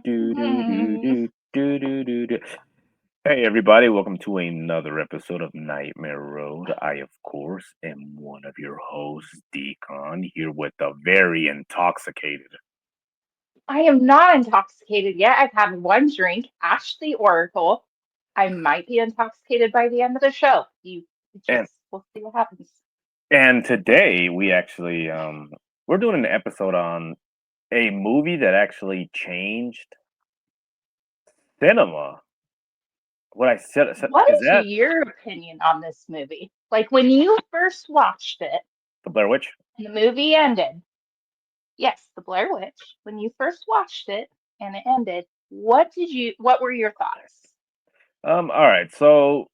Do do do Hmm. do do do do do. Hey everybody, welcome to another episode of Nightmare Road. I, of course, am one of your hosts, Decon, here with the very intoxicated. I am not intoxicated yet. I've had one drink, Ashley Oracle. I might be intoxicated by the end of the show. You And just, we'll see what happens. and today we actually we're doing an episode on a movie that actually changed cinema. What I said What is is that your opinion on this movie? Like when you first watched it the Blair Witch? and the movie ended, yes, The Blair Witch, when you first watched it and it ended, what were your thoughts? All right, so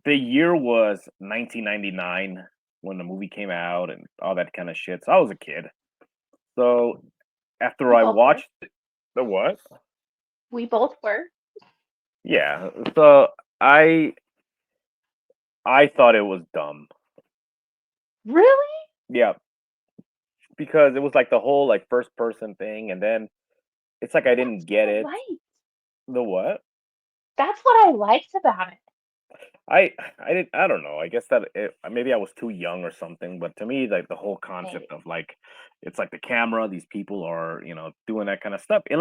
the year was 1999 when the movie came out and all that kind of shit. So I was a kid. So after We I both were. watched the what? We both were. Yeah. So I I thought it was dumb. Really? Yeah, because it was like the whole like first person thing, and then it's like I didn't That's get what I it. liked. The what? That's what I liked about it. I don't know. I guess that maybe I was too young or something. But to me, like the whole concept Maybe. of like it's like the camera. These people are doing that kind of stuff. It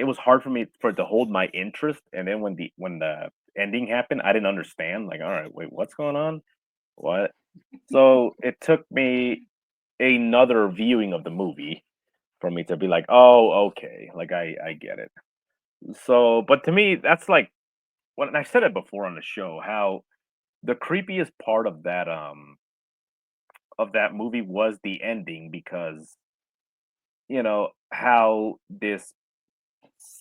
was hard for me for it to hold my interest, and then when the ending happened, I didn't understand. Like, all right, wait, what's going on? What? So it took me another viewing of the movie for me to be like, oh, okay, like I get it. So, but to me, that's like when I said it before on the show, how the creepiest part of that movie was the ending because how this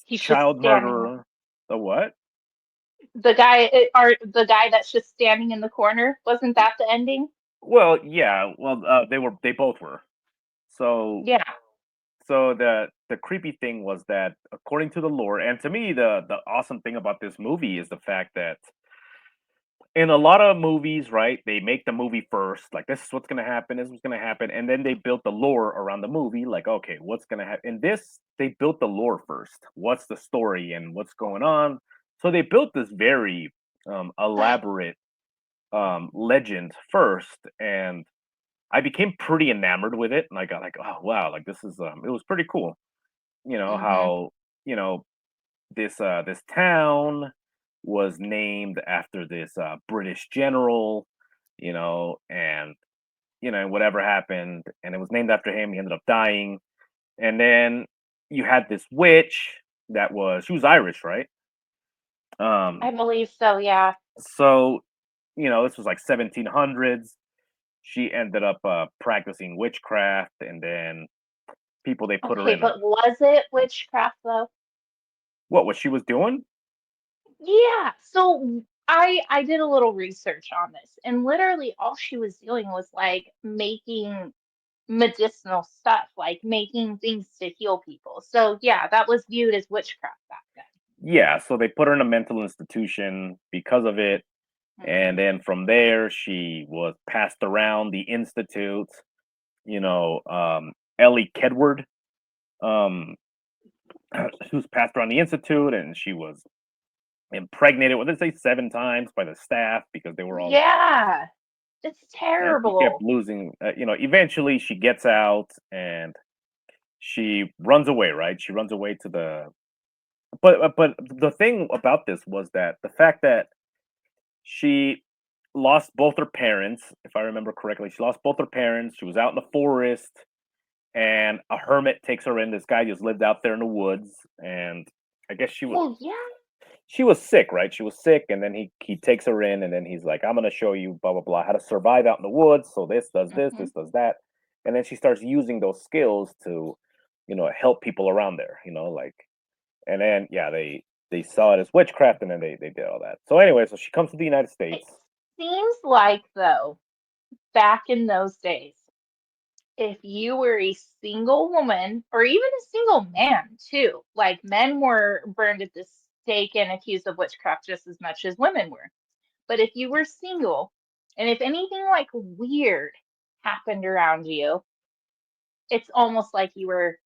He's just child standing. murderer, the what? The guy that's just standing in the corner. Wasn't that the ending? Well, yeah. Well, they both were. So Yeah. the creepy thing was that according to the lore, and to me the awesome thing about this movie is the fact that in a lot of movies, right, they make the movie first, like this is what's gonna happen, this is what's gonna happen, and then they built the lore around the movie, like okay, what's gonna happen? In this, they built the lore first. What's the story and what's going on? So they built this very elaborate legend first, and I became pretty enamored with it, and I got like, oh wow, like this is it was pretty cool. Hmm. How you know this town was named after this British general, and whatever happened, and it was named after him. He ended up dying, and then you had this witch she was Irish, right? Um, I believe so. Yeah. so this was like 1700s. She ended up practicing witchcraft, and then people they put her Okay, in. but was it witchcraft though? What she was doing? Yeah. So I did a little research on this, and literally all she was doing was like making medicinal stuff, like making things to heal people. So yeah, that was viewed as witchcraft back Yeah, so they put her in a mental institution because of it. And then. then from there, she was passed around the institute. Ellie Kedward, um, she was passed around the institute, and she was impregnated. What did they say 7 times by the staff because they were all, Yeah, it's and she kept terrible. losing. Eventually she gets out and she runs away. Right, she runs away to the. But the thing about this was that the fact that she lost both her parents, if I remember correctly. She lost both her parents. She was out in the forest, and a hermit takes her in. This guy just lived out there in the woods, and I guess Well, yeah. she was sick, right? She was sick, and then he takes her in, and then he's like, "I'm gonna show you blah blah blah how to survive out in the woods. So Hmm. this does that," and then she starts using those skills to, help people around there. And then yeah, they saw it as witchcraft, and then they did all that. So anyway, so she comes to the United It States. seems like, though, back in those days, if you were a single woman or even a single man, too, like men were burned at the stake and accused of witchcraft just as much as women were. But if you were single and if anything like weird happened around you, it's almost like you were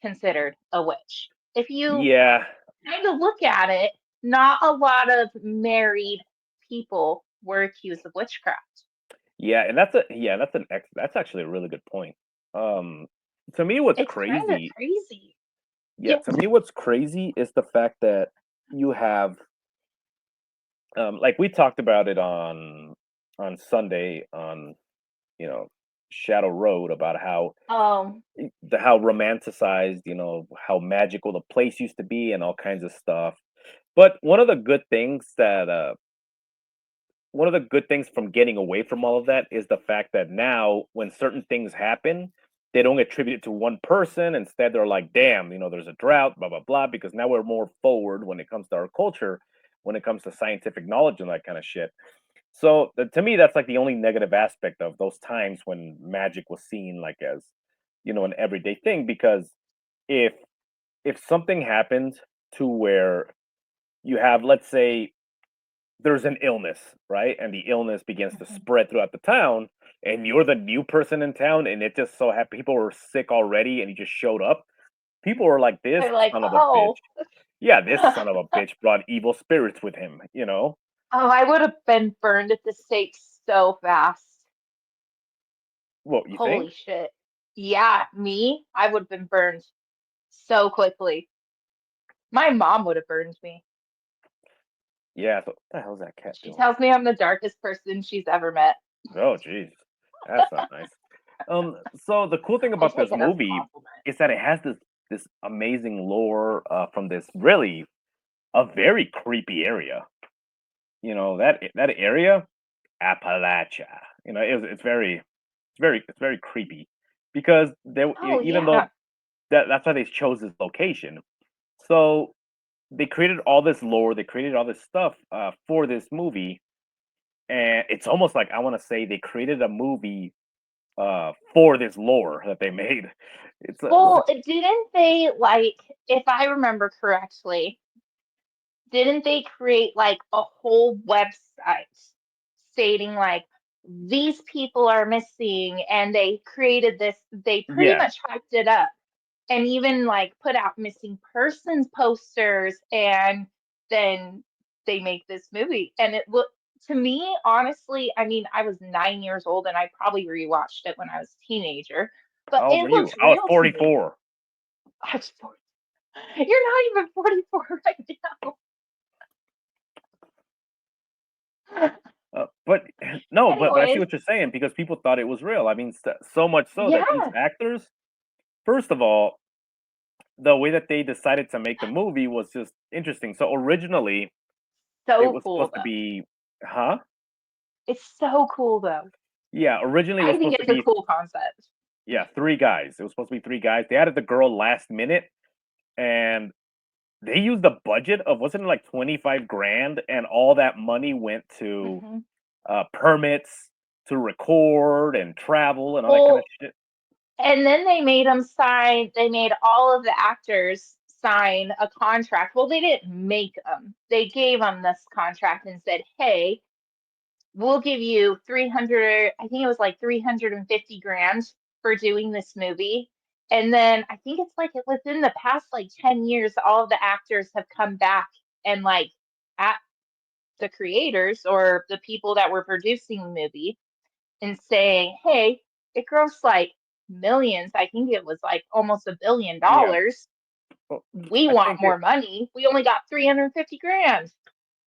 considered a witch. If you Yeah, kind of look at it, not a lot of married people were accused of witchcraft. yeah, and that's actually a really good point. Um, to me, what's It's kind of crazy, crazy. yeah, Yeah. to me, what's crazy is the fact that you have, like we talked about it on Sunday on Shadow Road about how Um, how romanticized, how magical the place used to be and all kinds of stuff. But one of the good things from getting away from all of that is the fact that now when certain things happen, they don't attribute it to one person. Instead, they're like, damn, there's a drought, blah, blah, blah, because now we're more forward when it comes to our culture, when it comes to scientific knowledge and that kind of shit. So to me, that's like the only negative aspect of those times when magic was seen like as, an everyday thing. Because if something happened to where you have, let's say, there's an illness, right? And the illness begins to mhm. spread throughout the town, and you're the new person in town, and it just so happened people were sick already, and you just showed up. People were like, "This They're like, son of a bitch." oh, Yeah, this son of a bitch brought evil spirits with him. oh, I would have been burned at the stake so fast. What you think? Holy shit. Yeah, me, I would have been burned so quickly. My mom would have burned me. Yeah. So what the hell's that cat She doing? tells me I'm the darkest person she's ever met. Oh, jeez, that's not nice. So the cool thing I about take this it as a movie compliment. is that it has this amazing lore from this really a very creepy area. That area, Appalachia. It's very creepy because Oh, even though yeah. that's why they chose this location. So they created all this lore, they created all this stuff for this movie, and it's almost like I want to say they created a movie for this lore that they made. It's Well, didn't they, like, if I remember correctly, didn't they create like a whole website stating like these people are missing, and they created this, they pretty yeah. much hyped it up and even like put out missing persons posters, and then they make this movie, and it looked, to me, honestly, I mean, I was 9 years old and I probably rewatched it when I was a teenager, but How old were it you? looked I was real to me. 44. I was 40. You're not even 44 right now. But no, but I see Anyways, what you're saying because people thought it was real. I mean, so much so that these yeah, actors, first of all, the way that they decided to make the movie was just interesting. So originally, it so was cool supposed to though. be, huh? It's so cool though. Yeah, originally it was I think supposed to it's a be, cool concept. yeah, three guys. It was supposed to be three guys. They added the girl last minute, and they used the budget of wasn't it like 25 grand, and all that money went to Hmm. permits to record and travel and all that kind of Well, shit. and then they made them sign, they made all of the actors sign a contract. Well, they didn't make them. They gave them this contract and said, hey, we'll give you 300, I think it was like 350 grand for doing this movie. And then I think it's like within the past like 10 years, all of the actors have come back and like at the creators or the people that were producing the movie and saying, hey, it grossed like millions. I think it was like almost $1 billion. Yeah, well, We I want think it. more money. We only got 350 grand.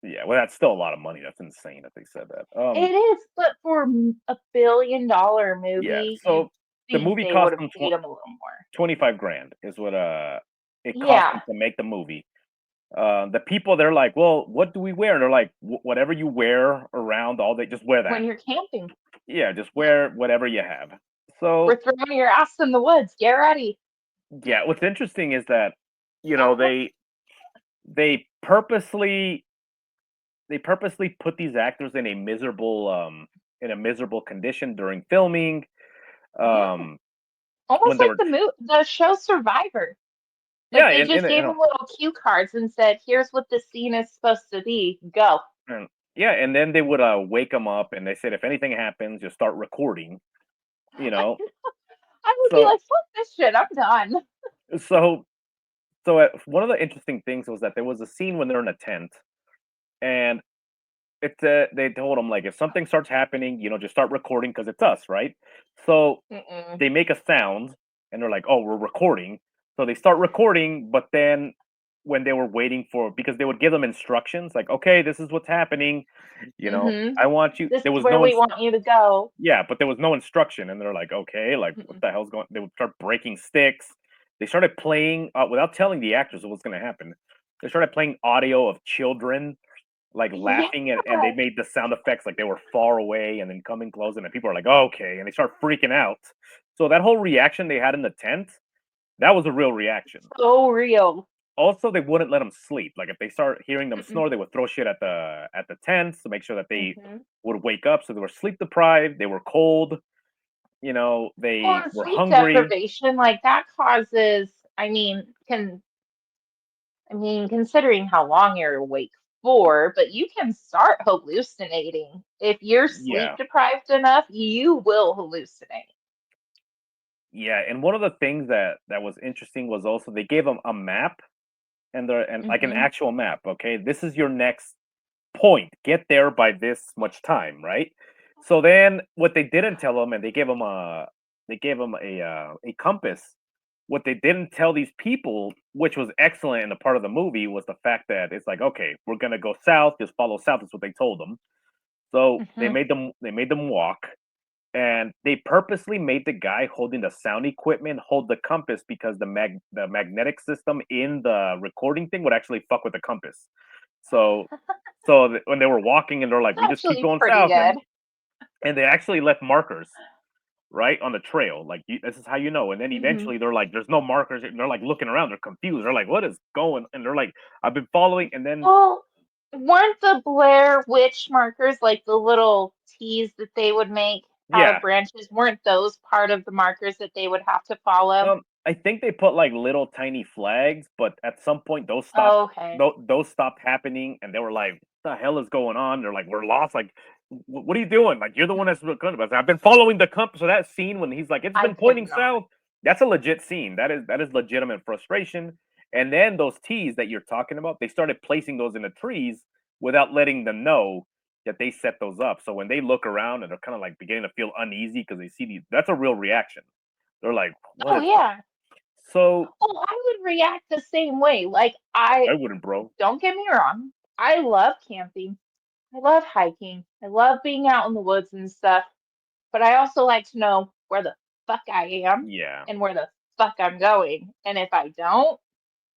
Yeah, well, that's still a lot of money. That's insane that they said that. It is, but for $1 billion Yeah. movie, you'd So the think movie they would cost have them paid him a little more. 25 grand is what it cost them Yeah, to make the movie. The people they're like, well, what do we wear? And they're like, whatever you wear around all day, just wear when that. you're camping, Yeah, just wear whatever you have. So we're throwing your ass in the woods. Get ready. yeah, what's interesting is that they purposely put these actors in a miserable condition during filming. Yeah, Um, when almost they like were the show Survivor. yeah, Like they just gave them little cue cards and said, "Here's what the scene is supposed to be. Go." yeah, and then they would wake them up and they said if anything happens, just start recording. You know, I would be so like, "Fuck this shit. I'm done." so So one of the interesting things was that there was a scene when they're in a tent, and they told them like if something starts happening, just start recording because it's us, right? So Mm-mm. they make a sound, and they're like, "Oh, we're recording." So they start recording, but then when they were waiting for because they would give them instructions like, "Okay, this is what's happening." Mm-hmm. I want you. This There is was where no we want you to go. yeah, but there was no instruction, and they're like, "Okay, like what Mm-mm. the hell's going?" They would start breaking sticks. They started playing without telling the actors what's going to happen. They started playing audio of children like Yeah. laughing, and they made the sound effects like they were far away and then coming close, and then people are like, "Okay," and they start freaking out. So that whole reaction they had in the tent, that was a real reaction. So real. Also, they wouldn't let them sleep. Like if they start hearing them Mm-mm. snore, they would throw shit at the tents to make sure that they Mm-hmm. would wake up. So they were sleep deprived. They were cold. Well, They and were sleep hungry. deprivation, like that causes, considering how long you're awake for, but you can start hallucinating. If you're sleep Yeah, deprived enough, you will hallucinate. yeah. And one of the things that was interesting was also they gave them a map and like an Mm-hmm. actual map. Okay, this is your next point. Get there by this much time, right? So then what they didn't tell them, and they gave them a compass. What they didn't tell these people, which was excellent in the part of the movie, was the fact that it's like, okay, we're gonna go south, just follow south. Is what they told them. So Mm-hmm. they made them walk, and they purposely made the guy holding the sound equipment hold the compass because the magnetic system in the recording thing would actually fuck with the compass. So when they were walking and they're like, It's we just keep actually going pretty south, good. and they actually left markers right on the trail. Like this is how you know. And then Mm-hmm. eventually they're like, there's no markers. And they're like looking around. They're confused. They're like, what is going? And they're like, I've been following. And then Well, weren't the Blair Witch markers like the little T's that they would make out of yeah, branches? Weren't those part of the markers that they would have to follow? I think they put like little tiny flags, but at some point those stopped. Oh, okay. Those stopped happening, and they were like, "What the hell is going on?" They're like, "We're lost." Like, what are you doing? Like, you're the one that's I've been following the compass. So that scene when he's like, "It's I been could pointing not. south." That's a legit scene. That is legitimate frustration. And then those T's that you're talking about, they started placing those in the trees without letting them know that they set those up. So when they look around and they're kind of like beginning to feel uneasy because they see these, that's a real reaction. They're like, "What Oh, is?" yeah. So Oh, I would react the same way. Like, I wouldn't, bro. don't get me wrong, I love camping. I love hiking. I love being out in the woods and stuff. But I also like to know where the fuck I am Yeah, and where the fuck I'm going. And if I don't,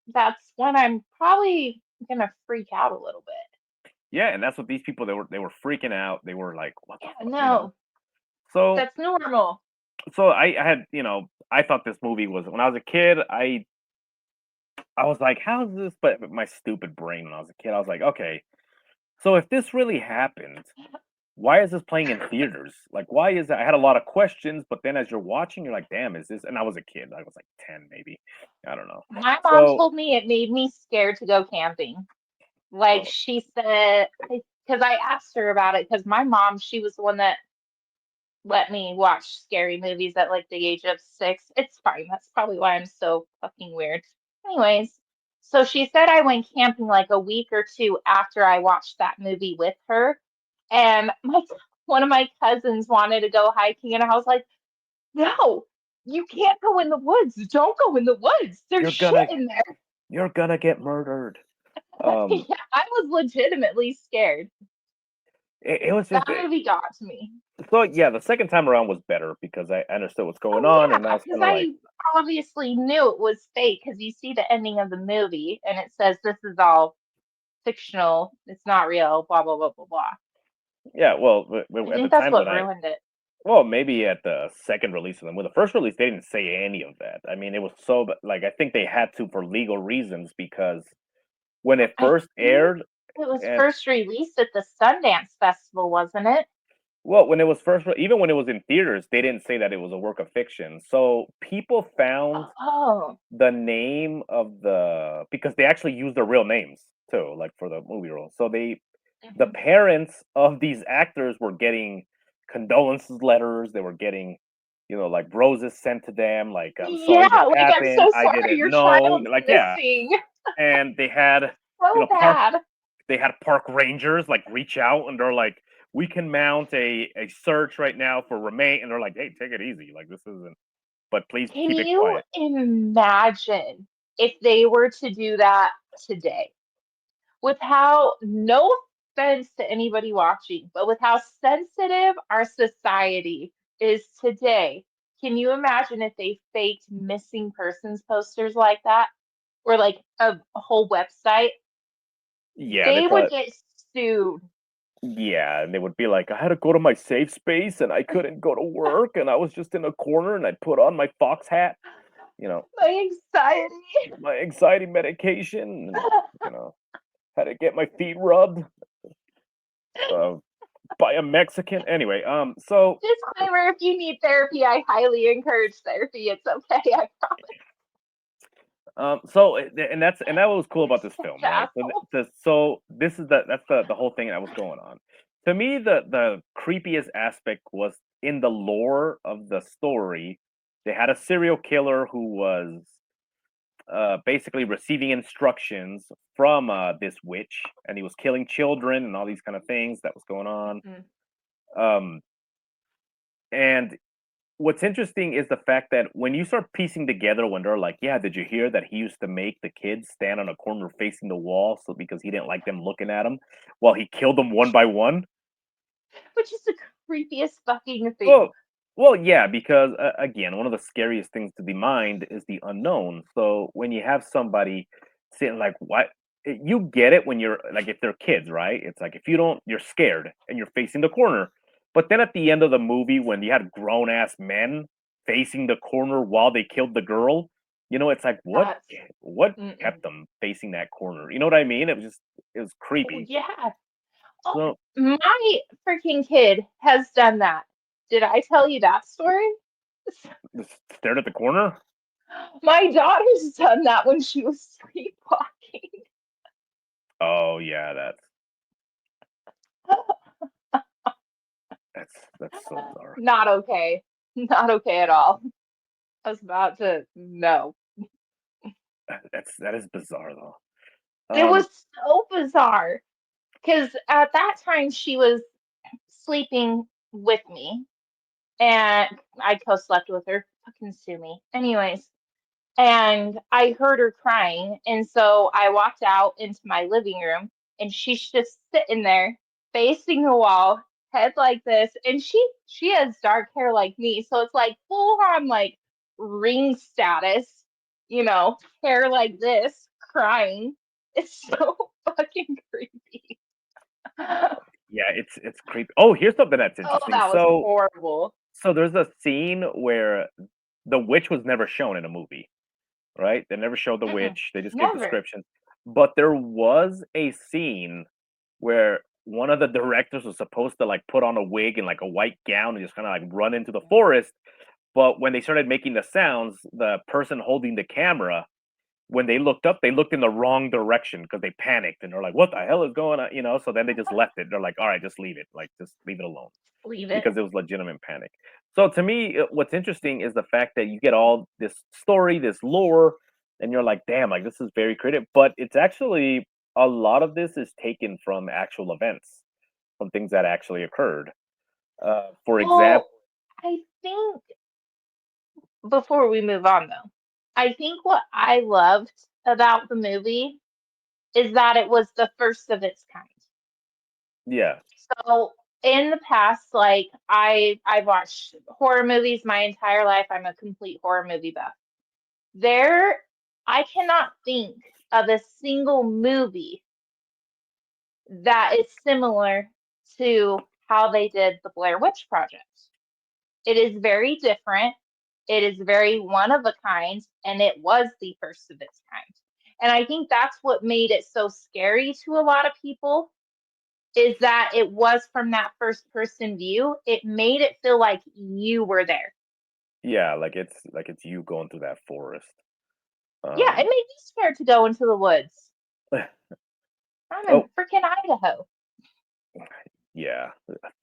that's when I'm probably gonna freak out a little bit. yeah, and that's what these people they were freaking out. They were like, "What the Yeah, fuck?" no, So that's normal. I had I thought this movie was when I was a kid. I was like, "How's this?" But my stupid brain when I was a kid, I was like, "Okay, so if this really happened, why is this playing in theaters? Like, why is that?" I had a lot of questions, but then as you're watching, you're like, "Damn, is this?" And I was a kid. I was like 10, maybe. I don't know. My mom So, told me it made me scared to go camping. Like oh, she said, because I asked her about it, because my mom, she was the one that let me watch scary movies at like the age of 6. It's fine. That's probably why I'm so fucking weird. Anyways, so she said I went camping like a week or two after I watched that movie with her. And one of my cousins wanted to go hiking, and I was like, no, you can't go in the woods. Don't go in the woods. There's you're shit gonna in there. you're gonna get murdered. Um, Yeah, I was legitimately scared. it was just That movie got to me. so yeah. The second time around was better because I understood what's going Oh on, and I yeah, was because kind of like, I obviously knew it was fake because you see the ending of the movie and it says this is all fictional, it's not real, blah blah blah blah blah. yeah. Well, I at the think that's time when what ruined it. well, maybe at the second release of them. With the first release, they didn't say any of that. I mean, it was so like I think they had to for legal reasons because when it I first think aired, it was and first released at the Sundance Festival, wasn't it? well, when it was first, even when it was in theaters, they didn't say that it was a work of fiction. So people found Oh. the name of the because they actually used their real names too, like for the movie role. So the Mhm. parents of these actors were getting condolences letters. They were getting, like roses sent to them, like, "I'm sorry this Yeah, like, "I'm happened. so I sorry didn't your know." child's Like, yeah. missing." And they had, So park bad. they had park rangers like reach out and they're like, "We can mount a search right now for remain," and they're like, "Hey, take it easy. Like this isn't, but please Can keep it you quiet." imagine if they were to do that today? With how, no offense to anybody watching, but with how sensitive our society is today, can you imagine if they faked missing persons posters like that? Or like a whole website? Yeah, they They would probably get sued. yeah, and they would be like, "I had to go to my safe space and I couldn't go to work and I was just in a corner and I'd put on my fox hat, you know, My anxiety. my anxiety medication and, you know, had to get my feet rubbed uh, by a Mexican." Anyway, Disclaimer, if you need therapy, I highly encourage therapy. It's okay, I promise. and that was cool about this Such film, right? assholes. So this is the whole thing that was going on. To me, the creepiest aspect was in the lore of the story. They had a serial killer who was basically receiving instructions from this witch, and he was killing children and all these kind of things that was going on. Mhm. Um, and what's interesting is the fact that when you start piecing together, when they're like, "Yeah, did you hear that he used to make the kids stand on a corner facing the wall, so because he didn't like them looking at him, while he killed them one by one." Which is the creepiest fucking thing. Well, well, yeah, because again, one of the scariest things to the mind is the unknown. So when you have somebody sitting like, "What?" You get it when you're like, if they're kids, right? It's like if you don't, you're scared and you're facing the corner. But then at the end of the movie, when you had grown ass men facing the corner while they killed the girl, it's like That's what kept mm-mm. them facing that corner? You know what I mean? It was Oh creepy. yeah. Oh, So my freaking kid has done that. Did I tell you that story? just stared at the corner. My daughter's done that when she was sleepwalking. Oh yeah, that's so dark. Not okay. Not okay at all. I was about to no. That is bizarre though. It Um, was so bizarre because at that time she was sleeping with me and I co-slept with her. Fucking sue me. Anyways, and I heard her crying. And so I walked out into my living room and she's just sitting there facing the wall, head like this. And she has dark hair like me. So it's like full on like ring status, hair like this, crying. It's so fucking creepy. yeah, it's creepy. Oh, here's something that's Oh, interesting. that was So horrible. so there's a scene where the witch was never shown in a movie, right? They never showed the Mm-mm, witch. They just gave never. descriptions. But there was a scene where one of the directors was supposed to like put on a wig and like a white gown and just kind of like run into the forest. But when they started making the sounds, the person holding the camera, when they looked up, they looked in the wrong direction because they panicked and they're like, "What the hell is going on?" So then they just left it. They're like, "All right, just leave it. Like, just leave it alone," Leave it. because it was legitimate panic. So to me, what's interesting is the fact that you get all this story, this lore, and you're like, "Damn, like this is very creative." But it's actually a lot of this is taken from actual events, from things that actually occurred. For example, Well, I think before we move on though, I think what I loved about the movie is that it was the first of its kind. yeah, So in the past, like I've watched horror movies my entire life. I'm a complete horror movie buff. There, I cannot think of a single movie that is similar to how they did the Blair Witch Project. It is very different. It is very one of a kind, and it was the first of its kind. And I think that's what made it so scary to a lot of people is that it was from that first person view. It made it feel like you were there. yeah, like it's you going through that forest. Yeah, it made Um, me scared to go into the woods. I'm in oh freaking Idaho. yeah,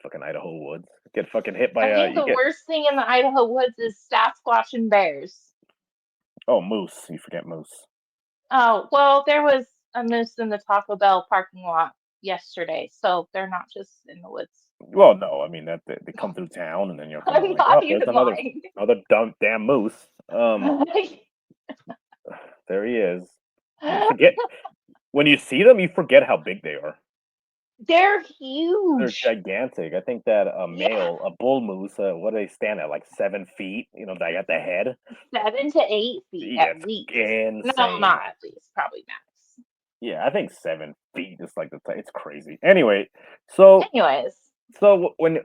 fucking Idaho woods. Get fucking hit by I think you the get worst thing in the Idaho woods is Sasquatch and bears. moose. You forget moose. Oh, well, there was a moose in the Taco Bell parking lot yesterday, so they're not just in the woods. Well, no, I mean that they come through town, and then you're kind of I'm like, not oh, there's even lying. another dumb damn moose. There he is. You forget when you see them, you forget how big they are. They're They're huge. gigantic. I think that Yeah, a bull moose, what do they stand at? Like 7 feet. You know, they got the head. 7 to 8 feet Yeah, at it's least. No, insane. not at least, probably max. Yeah, I think 7 feet is like it's crazy. Anyway, so Anyways, so when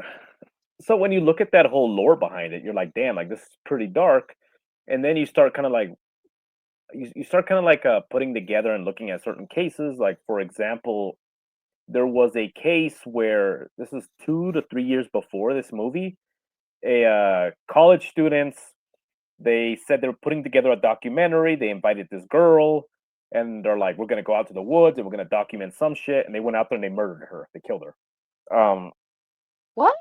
so when you look at that whole lore behind it, you're like, damn, like this is pretty dark. And then you start kind of like you start kind of like putting together and looking at certain cases. Like for example, there was a case where this is 2 to 3 years before this movie. A college students they said they were putting together a documentary. They invited this girl, and they're like, "We're gonna go out to the woods and we're gonna document some shit." And they went out there and they murdered her. They killed her. what?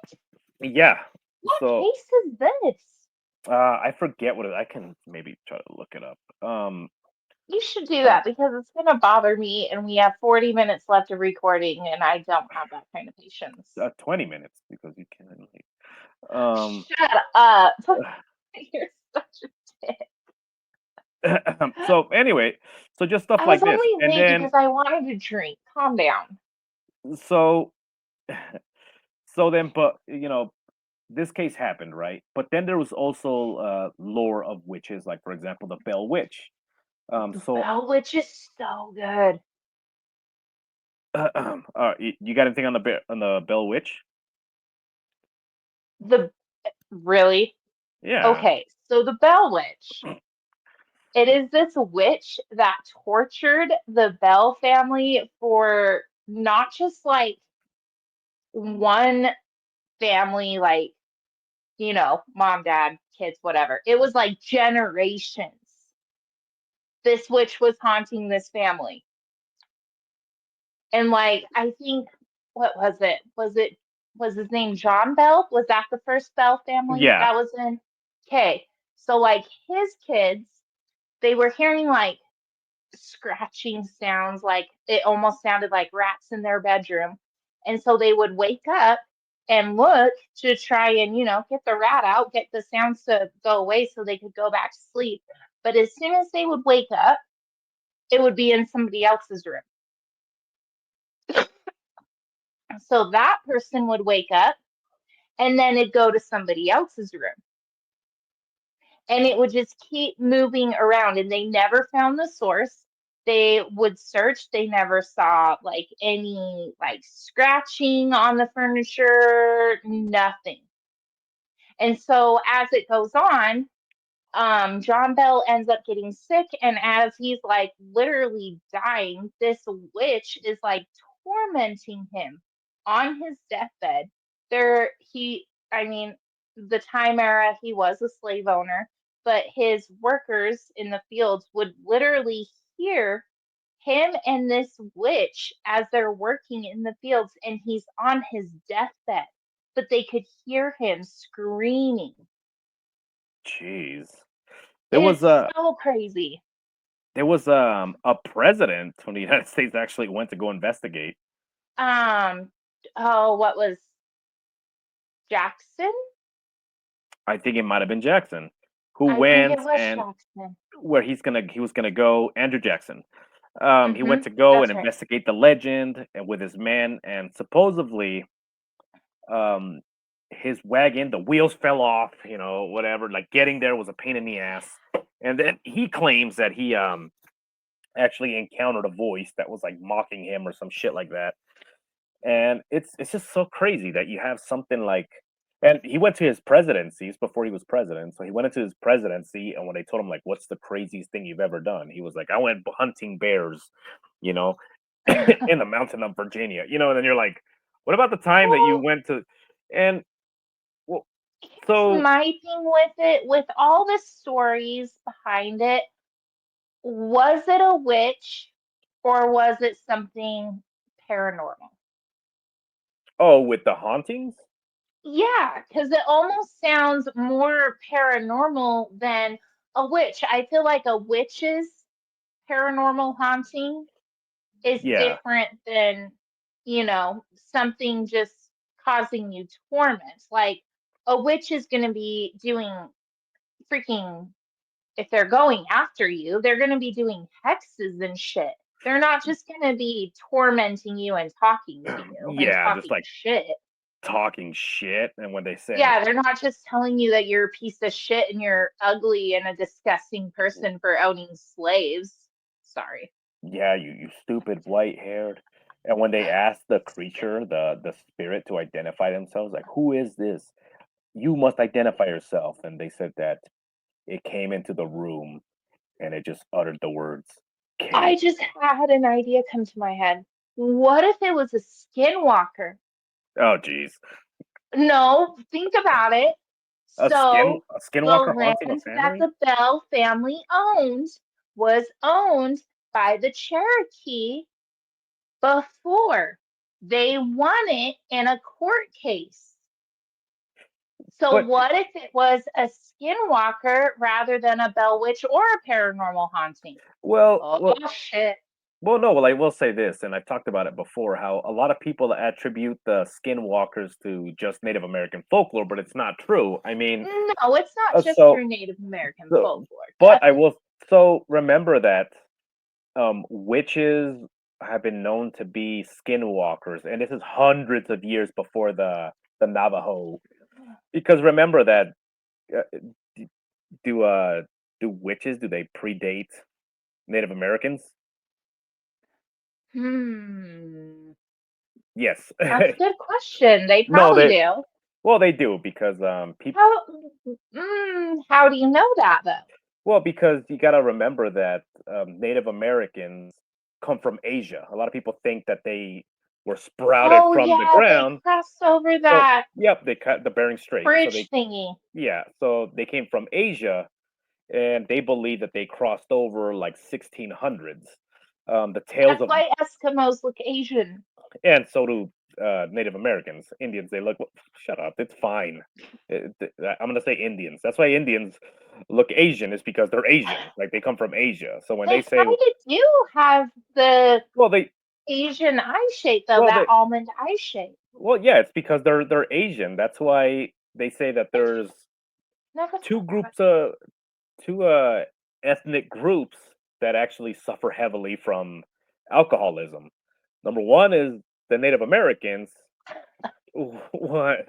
Yeah. What So case is this? I forget what it. I can maybe try to look it up. You should do Uh, that because it's going to bother me, and we have 40 minutes left of recording, and I don't have that kind of patience. 20 minutes because you can. Um. Shut up. You're such a dick. So anyway, so just stuff I was like this, only and late then because I wanted to drink. Calm down. so so then, but this case happened, right? But then there was also lore of witches, like for example, the Bell Witch. The So Bell Witch is so good. you got anything on the Bell Witch? The Really? Yeah. Okay, so the Bell Witch. It is this witch that tortured the Bell family for not just like one family, like, mom, dad, kids, whatever. It was like generations. This witch was haunting this family. And like, I think, what was it? Was his name John Bell? Was that the first Bell family Yeah. that was in? Okay. So like his kids, they were hearing like scratching sounds, like it almost sounded like rats in their bedroom. And so they would wake up and look to try and, get the rat out, get the sounds to go away so they could go back to sleep. But as soon as they would wake up, it would be in somebody else's room. So that person would wake up and then it'd go to somebody else's room. And it would just keep moving around, and they never found the source. They would search, they never saw like any like scratching on the furniture, nothing. And so as it goes on, John Bell ends up getting sick, and as he's like literally dying, this witch is like tormenting him on his deathbed. I mean, the time era, he was a slave owner, but his workers in the fields would literally hear him and this witch as they're working in the fields, and he's on his deathbed, but they could hear him screaming. Jeez. There was It's a so crazy. a president when the United States actually went to go investigate. Um, oh, what was Jackson? I think it might have been Jackson, who I think it went was and Jackson. where he was gonna go. Andrew Jackson. He went Mm-hmm. to go and That's right. investigate the legend and with his men, and supposedly, um, his wagon, the wheels fell off. Whatever. Like getting there was a pain in the ass. And then he claims that he actually encountered a voice that was like mocking him or some shit like that. And it's just so crazy that you have something like. And he went to his presidencies before he was president. So he went into his presidency, and when they told him like, "What's the craziest thing you've ever done?" He was like, "I went hunting bears, you know, in the mountain of Virginia." And then you're like, "What about the time that you Well, went to?" And well, here's so my thing with it, with all the stories behind it. Was it a witch or was it something paranormal? oh, with the hauntings? Yeah, because it almost sounds more paranormal than a witch. I feel like a witch's paranormal haunting is Yeah, different than, something just causing you torment. Like a witch is going to be doing freaking, if they're going after you, they're going to be doing hexes and shit. They're not just going to be tormenting you and talking to you and yeah, just talking like shit. talking shit. And when they say, Yeah, they're not just telling you that you're a piece of shit and you're ugly and a disgusting person for owning slaves. Sorry. "Yeah, you stupid white haired," and when they ask the creature, the spirit, to identify themselves, like, "Who is this? You must identify yourself." And they said that it came into the room and it just uttered the words, I "Kate." just had an idea come to my head. What if it was a skinwalker? Oh, jeez. No, think about it. So A the skinwalker haunting a land that family? the Bell family owned was owned by the Cherokee before they won it in a court case. So But what if it was a skinwalker rather than a Bell Witch or a paranormal haunting? well, Oh well, shit. well, no. Well, I will say this, and I've talked about it before. How a lot of people attribute the skinwalkers to just Native American folklore, but it's not true. I mean, No, it's not uh, just so, through Native American so, folklore. but I Definitely. will. So remember that witches have been known to be skinwalkers, and this is hundreds of years before the Navajo. Because remember that uh, d- do do witches, do they predate Native Americans? Hmm. Yes. That's a good question. They No, probably they do. well they do because people How how do you know that though? well because you got to remember that Native Americans come from Asia. A lot of people think that they were sprouted Oh from the yeah, they ground. crossed over So that yep, they cut the Bering Strait. So bridge they thingy. yeah, so they came from Asia and they believe that they crossed over like 1600s. The tales That's of why Eskimos look Asian. and so do Native Americans, Indians. They look. Shut up. It's fine. I'm gonna say Indians. That's why Indians look Asian. Is because they're Asian. Like they come from Asia. So when They they say, kind of do have the well, they, Asian eye shape though, well, that they, almond eye shape. well, yeah, it's because they're Asian. That's why they say that there's Never two thought about it. groups, two ethnic groups that actually suffer heavily from alcoholism. Number one is the Native Americans. What?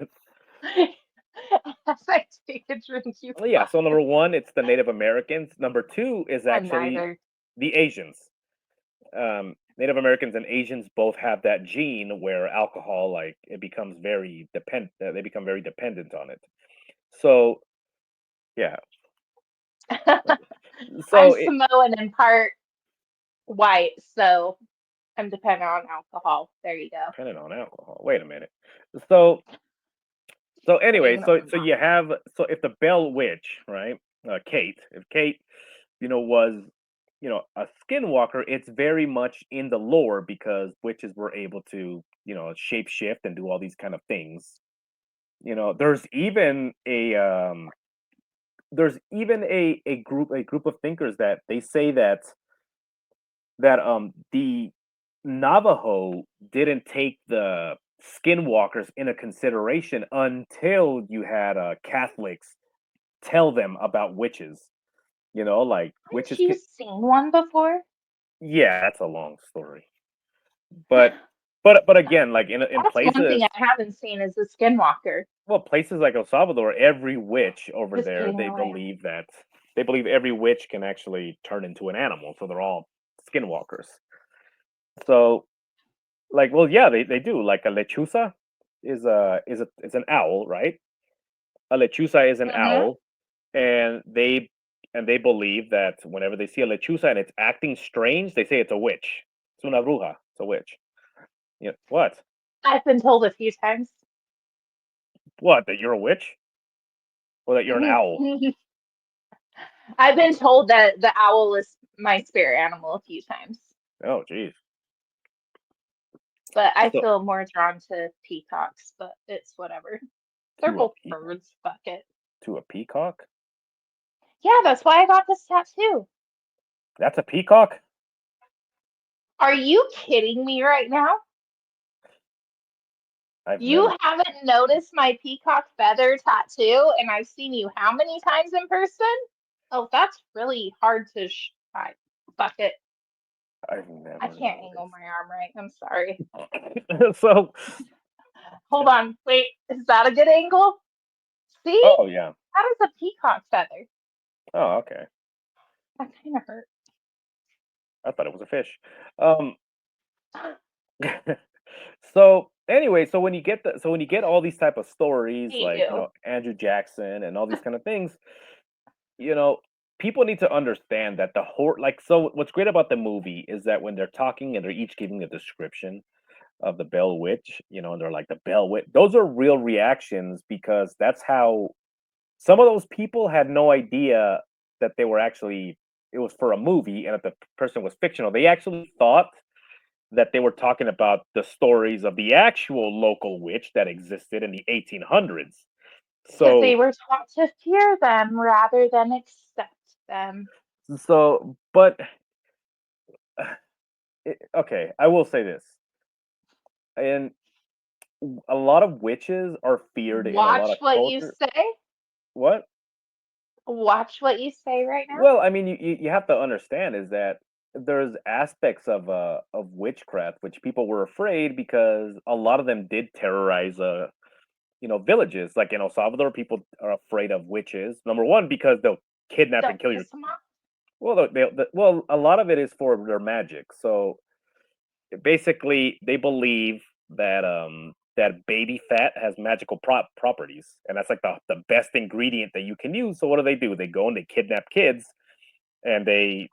As I take a drink, you Well, yeah, laugh. so number one, it's the Native Americans. Number two is I'm actually neither. the Asians. Native Americans and Asians both have that gene where alcohol, like, it becomes very dependent. They become very dependent on it. So yeah, I'm so it Samoan and part white, so I'm dependent on alcohol. There you go. dependent on alcohol. Wait a minute. So anyway, Kidding, no, I'm so not. you have so if the Bell Witch, right, Kate, if Kate, was a skinwalker, it's very much in the lore because witches were able to shape shift and do all these kind of things. There's even a group of thinkers that they say that the Navajo didn't take the skinwalkers into consideration until you had Catholics tell them about witches. Like Haven't witches you can. seen one before? Yeah, that's a long story. But but again, like in That's one thing places, I haven't seen is the skinwalker. well, places like El Salvador, every witch over Just there, kidding, I am. they believe every witch can actually turn into an animal, so they're all skinwalkers. So, like, well, yeah, they do. Like a lechuza is an owl, right? A lechuza is an Mm-hmm. owl, and they believe that whenever they see a lechuza and it's acting strange, they say it's a witch. It's una bruja. It's a witch. Yeah. What? I've been told a few times. What? That you're a witch? Or that you're an owl? I've been told that the owl is my spirit animal a few times, Oh, geez. but I So feel more drawn to peacocks, but it's whatever. They're To a both pe- birds. Fuck it. to a peacock? Yeah, that's why I got this tattoo. That's a peacock? Are you kidding me right now? I've You never. haven't noticed my peacock feather tattoo, and I've seen you how many times in person? Oh, that's really hard to fuck it. I've I never can't angle noticed. my arm right. I'm sorry. So, Hold on. Wait, is that a good angle? See? oh yeah. That is a peacock feather. Oh, okay. That kind of hurt. I thought it was a fish. Um, so anyway, so when you get all these type of stories, Hate like you. Andrew Jackson and all these kind of things, you know, people need to understand that the horror, like, so what's great about the movie is that when they're talking and they're each giving a description of the Bell Witch, and they're like the Bell Witch. Those are real reactions because that's how some of those people had no idea that they were actually it was for a movie and that the person was fictional. They actually thought that they were talking about the stories of the actual local witch that existed in the 1800s. Because So they were taught to fear them rather than accept them. but okay, I will say this. And a lot of witches are feared in a lot Watch of what you culture. say. What? Watch what you say right now. Well, I mean, you have to understand is that there's aspects of witchcraft which people were afraid because a lot of them did terrorize villages. Like in El Salvador, people are afraid of witches. Number one, because they'll kidnap Don't and kill your. piss them off. Well, well, a lot of it is for their magic. So basically, they believe that baby fat has magical properties, and that's like the best ingredient that you can use. So what do? They go and they kidnap kids, and they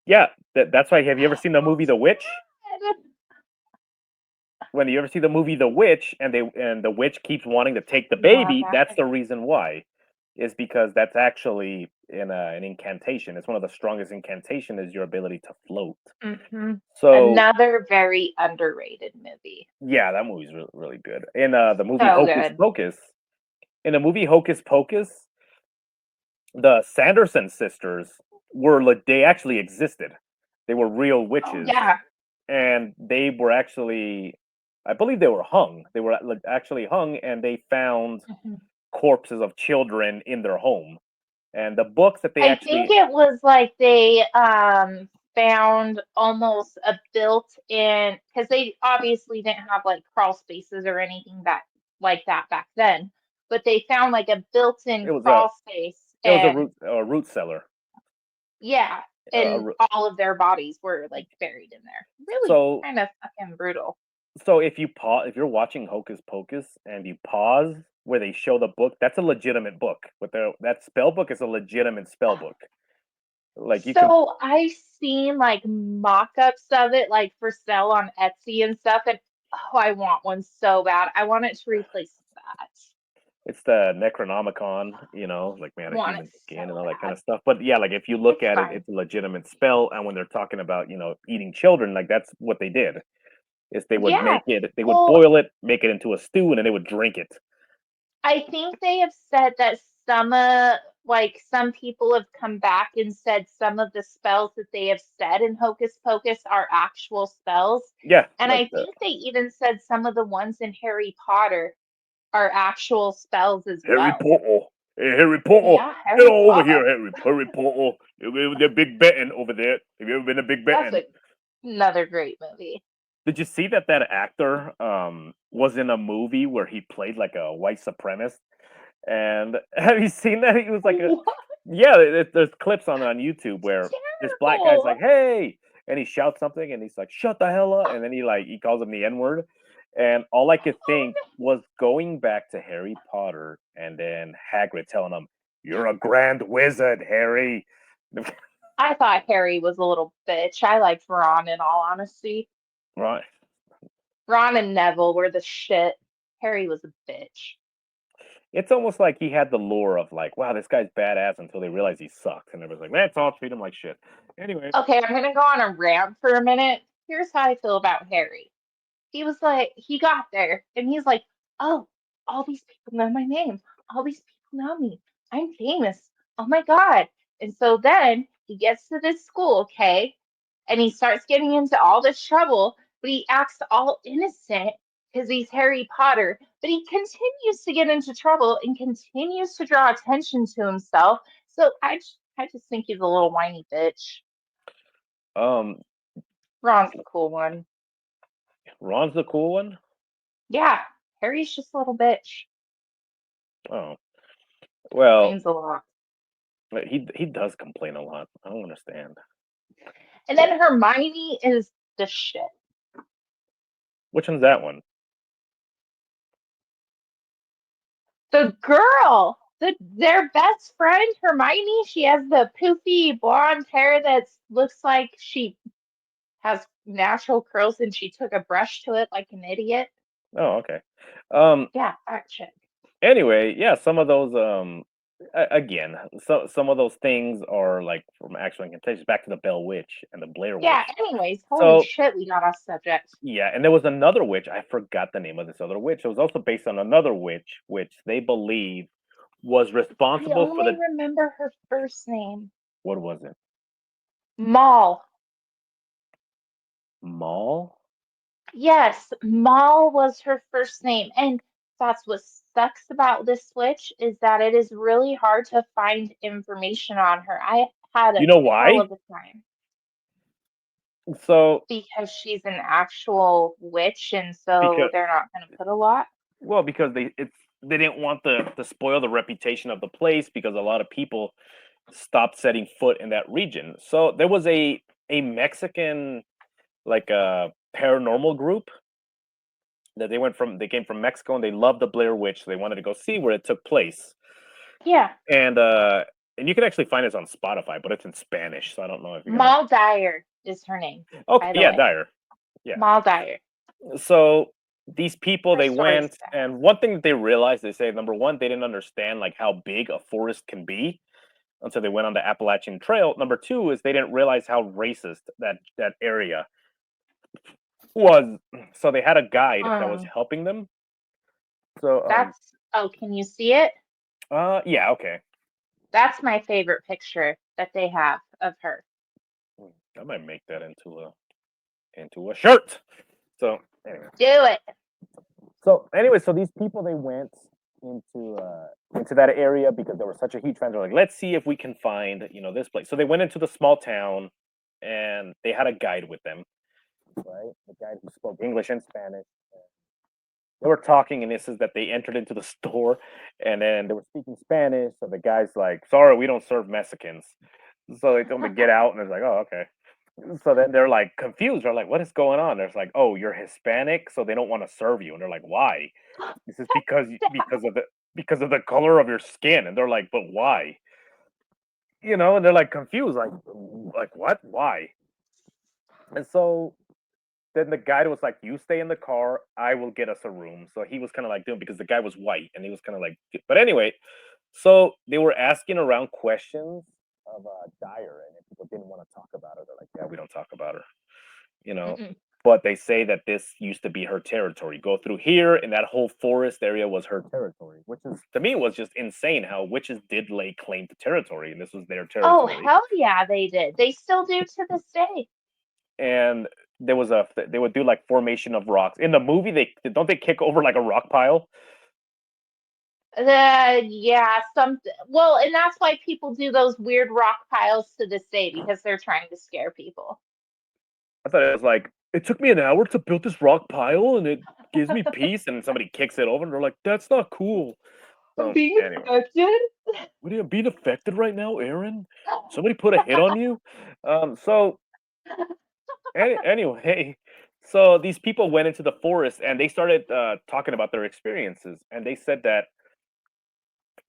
yeah, that's why. Have you ever seen the movie The Witch? God. When you ever see the movie The Witch, and the witch keeps wanting to take the Love baby, that that's the movie. reason why. Is because that's actually an incantation. It's one of the strongest incantation is your ability to float. Hmm. So Another very underrated movie. yeah, that movie's really good. In the movie So Hocus good. Pocus, in the movie Hocus Pocus, the Sanderson sisters they actually existed. They were real Oh witches, yeah. and they were actually, I believe they were hung. They were actually hung, and they found Mhm. corpses of children in their home. And the books that they I think actually, it was like they found almost a built-in because they obviously didn't have like crawl spaces or anything like that back then, but they found like a built-in it was a crawl space it was and a root cellar. yeah, A and all of their bodies were like buried in there. Really so kind of fucking brutal. if you pause, if you're watching Hocus Pocus and you pause where they show the book, that's a legitimate book. That spell book is a legitimate spell book. Like you can, So I've seen like mock-ups of it like for sale on Etsy and stuff, and oh, I want one so bad. I want it to replace that. it's the Necronomicon, like man, I a want it human skin and so all that kind bad. of stuff. But yeah, like if you look It's at it, fine. it's a legitimate spell. And when they're talking about, eating children, like that's what they did. Is Yeah. they would Well, boil it, make it into a stew, and then they would drink it. I think they have said that like some people have come back and said some of the spells that they have said in Hocus Pocus are actual spells. Yeah, And like I think they even said some of the ones in Harry Potter are actual spells as Harry well. Potter. Hey, Harry Potter. Yeah, Get Harry over Potter. here, Harry Potter. They're Big Benton over there. Have you ever been to Big That's Benton? another great movie. Did you see that actor was in a movie where he played like a white supremacist? And have you seen that? He was like a What? yeah. There's clips on YouTube where this black guy's like, Terrible. "Hey," and he shouts something, and he's like, "Shut the hell up!" And then he calls him the N word. And all I could think Oh, was going back to Harry Potter, and then Hagrid telling him, "You're a grand wizard, Harry." I thought Harry was a little bitch. I liked Ron in all honesty. Right. Ron and Neville were the shit. Harry was a bitch. It's almost like he had the lure of like, wow, this guy's badass until they realize he sucks, and everybody's like, let's all treat him like shit. Anyway, Okay, I'm gonna go on a rant for a minute. Here's how I feel about Harry. He was like, he got there and he's like, oh, all these people know my name. All these people know me. I'm famous. Oh my God. And so then he gets to this school, okay, and he starts getting into all this trouble, but he acts all innocent because he's Harry Potter. But he continues to get into trouble and continues to draw attention to himself. So I just think he's a little whiny bitch. Um, Ron's the cool one. Ron's the cool one. Yeah, Harry's just a little bitch. Oh, well, Complains a lot. he does complain a lot. I don't understand. And then Hermione is the shit. Which one's that one? The girl, their best friend, Hermione, she has the poofy blonde hair that looks like she has natural curls and she took a brush to it like an idiot. Oh, okay. Um, Yeah, that chick. anyway, yeah, some of those again, so some of those things are like from actual incantations back to the Bell Witch and the Blair Yeah, Witch. anyways, holy So shit, we got off subject. yeah, and there was another witch. I forgot the name of this other witch. It was also based on another witch, which they believe was I responsible for only the remember her first name. what was it? Maul. Mall? Yes, Maul was her first name. And that's what sucks about this witch is that it is really hard to find information on her. I had You a know hell why? of a time So because she's an actual witch, and so because they're not going to put a lot. well, because they didn't want to spoil the reputation of the place because a lot of people stopped setting foot in that region. So there was a Mexican like a paranormal group that they came from Mexico and they loved the Blair Witch. So they wanted to go see where it took place. Yeah, And uh and you can actually find this on Spotify, but it's in Spanish, so I don't know if you're gonna. Maul Dyer is her name, Okay, by the yeah, way. Dyer. Yeah. Maul Dyer. So these people Her they story's went bad. and one thing that they realized they say number one, they didn't understand like how big a forest can be until they went on the Appalachian Trail. Number two is they didn't realize how racist that area was. So they had a guide that was Um, helping them. So oh, can you see it? yeah, okay. That's my favorite picture that they have of her. I might make that into a shirt. So anyway. Do it. So these people they went into that area because there was such a huge fan. They're like, let's see if we can find this place. So they went into the small town, and they had a guide with them, right? The guide who spoke English and Spanish. They were talking, and this is that they entered into the store, and then they were speaking Spanish. So the guy's like, "Sorry, we don't serve Mexicans." So they told him to get out, and it's like, "Oh, okay." So then they're like confused. They're like, "What is going on?" There's like, "Oh, you're Hispanic, so they don't want to serve you." And they're like, "Why?" This is because of the color of your skin. And they're like, "But why?" And they're like confused, like what? Why? And so then the guy was like, "You stay in the car. I will get us a room." So he was kind of like doing because the guy was white, and he was kind of like. But anyway, so they were asking around questions of Dyer, and if people didn't want to talk about her, they're like, "Yeah, we don't talk about her." you know. Mm-mm. But they say that this used to be her territory. Go through here, and that whole forest area was her territory, which is to me was just insane. How witches did lay claim to territory, and this was their Oh, territory. hell yeah, they did. They still do to this day. And they would do like formation of rocks in the movie. They kick over like a rock pile. Yeah, well, and that's why people do those weird rock piles to this day because they're trying to scare people. I thought it was like it took me an hour to build this rock pile, and it gives me peace. And somebody kicks it over, and they're like, "That's not cool." I'm So being anyway, affected. what are you being affected right now, Aaron? Somebody put a hit on you. So anyway, so these people went into the forest and they started talking about their experiences, and they said that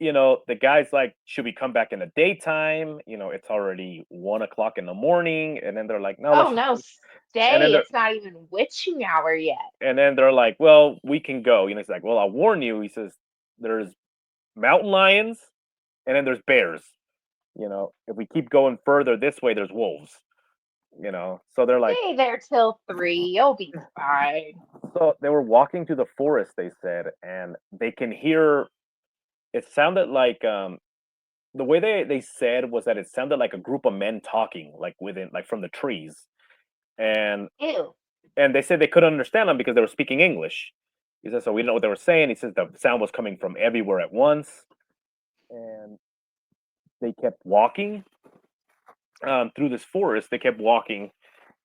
the guy's like, should we come back in the daytime? It's already 1 o'clock in the morning, and then they're like, no, let's Oh just. no, And then stay. they're It's not even witching hour yet. and then they're like, well, we can go. He's like, well, I'll warn you. He says there's mountain lions, and then there's bears. If we keep going further this way, there's wolves. So they're like, Stay there till 3. You'll be fine. So they were walking through the forest, they said, and they can hear. It sounded like the way they said was that it sounded like a group of men talking, like within, like from the trees, and Ew. and they said they couldn't understand them because they were speaking English. He said, so we didn't know what they were saying. He says the sound was coming from everywhere at once, and they kept walking through this forest. They kept walking,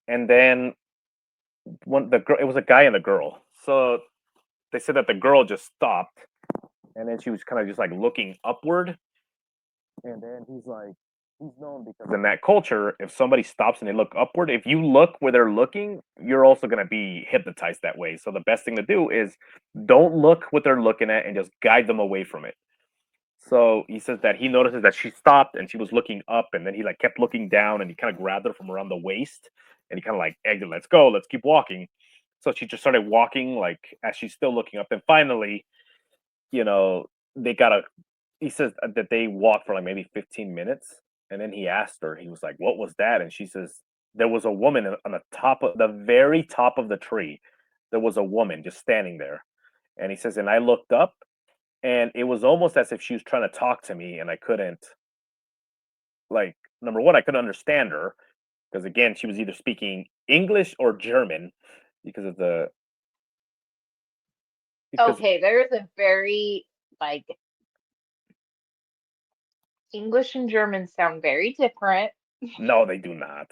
and then the girl, it was a guy and a girl. So they said that the girl just stopped, and then she was kind of just like looking upward, and then he's known because in that culture, if somebody stops and they look upward, if you look where they're looking, you're also going to be hypnotized that way. So the best thing to do is don't look what they're looking at and just guide them away from it. So he says that he notices that she stopped and she was looking up, and then he like kept looking down, and he kind of grabbed her from around the waist, and he kind of like egged her, let's go, let's keep walking. So she just started walking like as she's still looking up, and finally, you know, they got a. He says that they walked for like maybe 15 minutes, and then he asked her. He was like, "What was that?" And she says, "There was a woman on the top of the very top of the tree. There was a woman just standing there." And he says, "And I looked up, and it was almost as if she was trying to talk to me, and I couldn't. Like, number one, I couldn't understand her because again, she was either speaking English or German because of the because Okay, there's a very like English and German sound very different. no, they do not.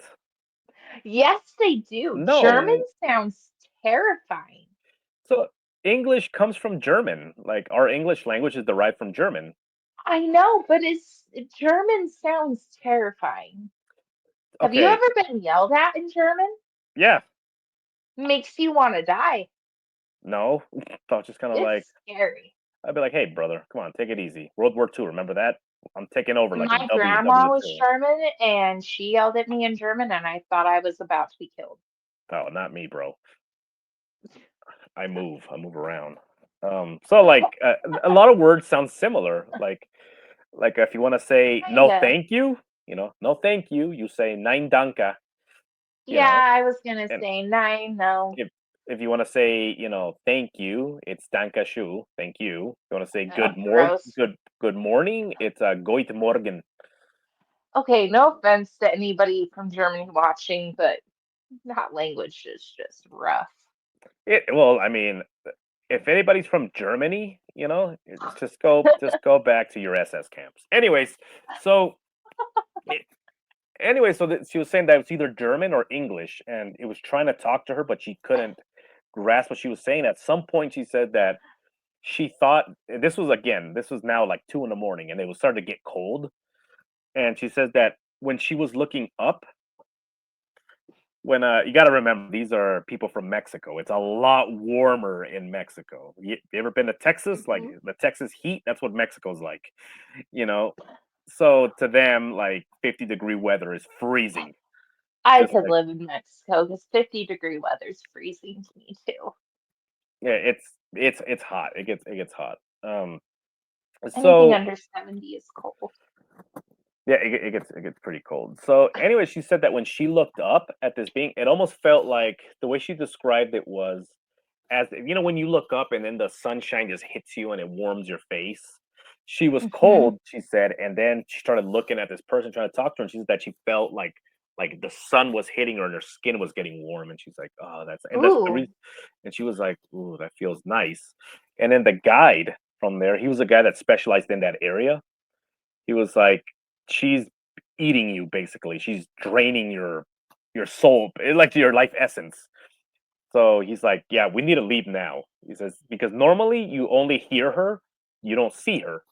Yes, they do. German No, sounds terrifying. so English comes from German. Like our English language is derived from German. I know, but German sounds terrifying. Have you Okay, ever been yelled at in German? yeah, Makes you want to die. no. I was just kind of like, It's scary. I'd be like, hey, brother, come on, take it easy. World War II, remember that? I'm taking over like in My grandma was WW2. German and she yelled at me in German and I thought I was about to be killed. Oh, not me, bro. I move around. So like a lot of words sound similar. Like if you want to say no, Kinda. thank you, no, thank you, you say nein danke, you Yeah, know, I was gonna and say nine, no. if if you want to say, thank you, it's danke schön, thank you. If you want to say Ugh, gross. good morning, it's Goit morgen. Okay, no offense to anybody from Germany watching, but that language is just rough. Well, I mean, if anybody's from Germany, it's just go back to your SS camps. So eh, she was saying that it was either German or English, and it was trying to talk to her, but she couldn't grasp what she was saying. At some point, she said that she thought this was now like 2 in the morning, and it was starting to get cold. And she says that when she was looking up, when you got to remember these are people from Mexico. It's a lot warmer in Mexico. You ever been to Texas? Like Mhm. the Texas heat, that's what Mexico's like, you know. So to them, like 50-degree weather is freezing. I Just could like live in Mexico because 50-degree weather's freezing to me too. yeah, it's hot. It gets hot. Anything So under 70 is cold. yeah, it gets pretty cold. So anyway, she said that when she looked up at this being, it almost felt like the way she described it was as when you look up and then the sunshine just hits you and it warms your face. She was Hmm. cold, she said, and then she started looking at this person trying to talk to her, and she said that she felt like the sun was hitting her and her skin was getting warm, and she's like, oh, that's the Ooh, reason. And she was like, ooh, that feels nice. And then the guide from there, he was a guy that specialized in that area. He was like, she's eating you basically. She's draining your soul, like your life essence. So he's like, "Yeah, we need to leave now." He says, "Because normally you only hear her, you don't see her.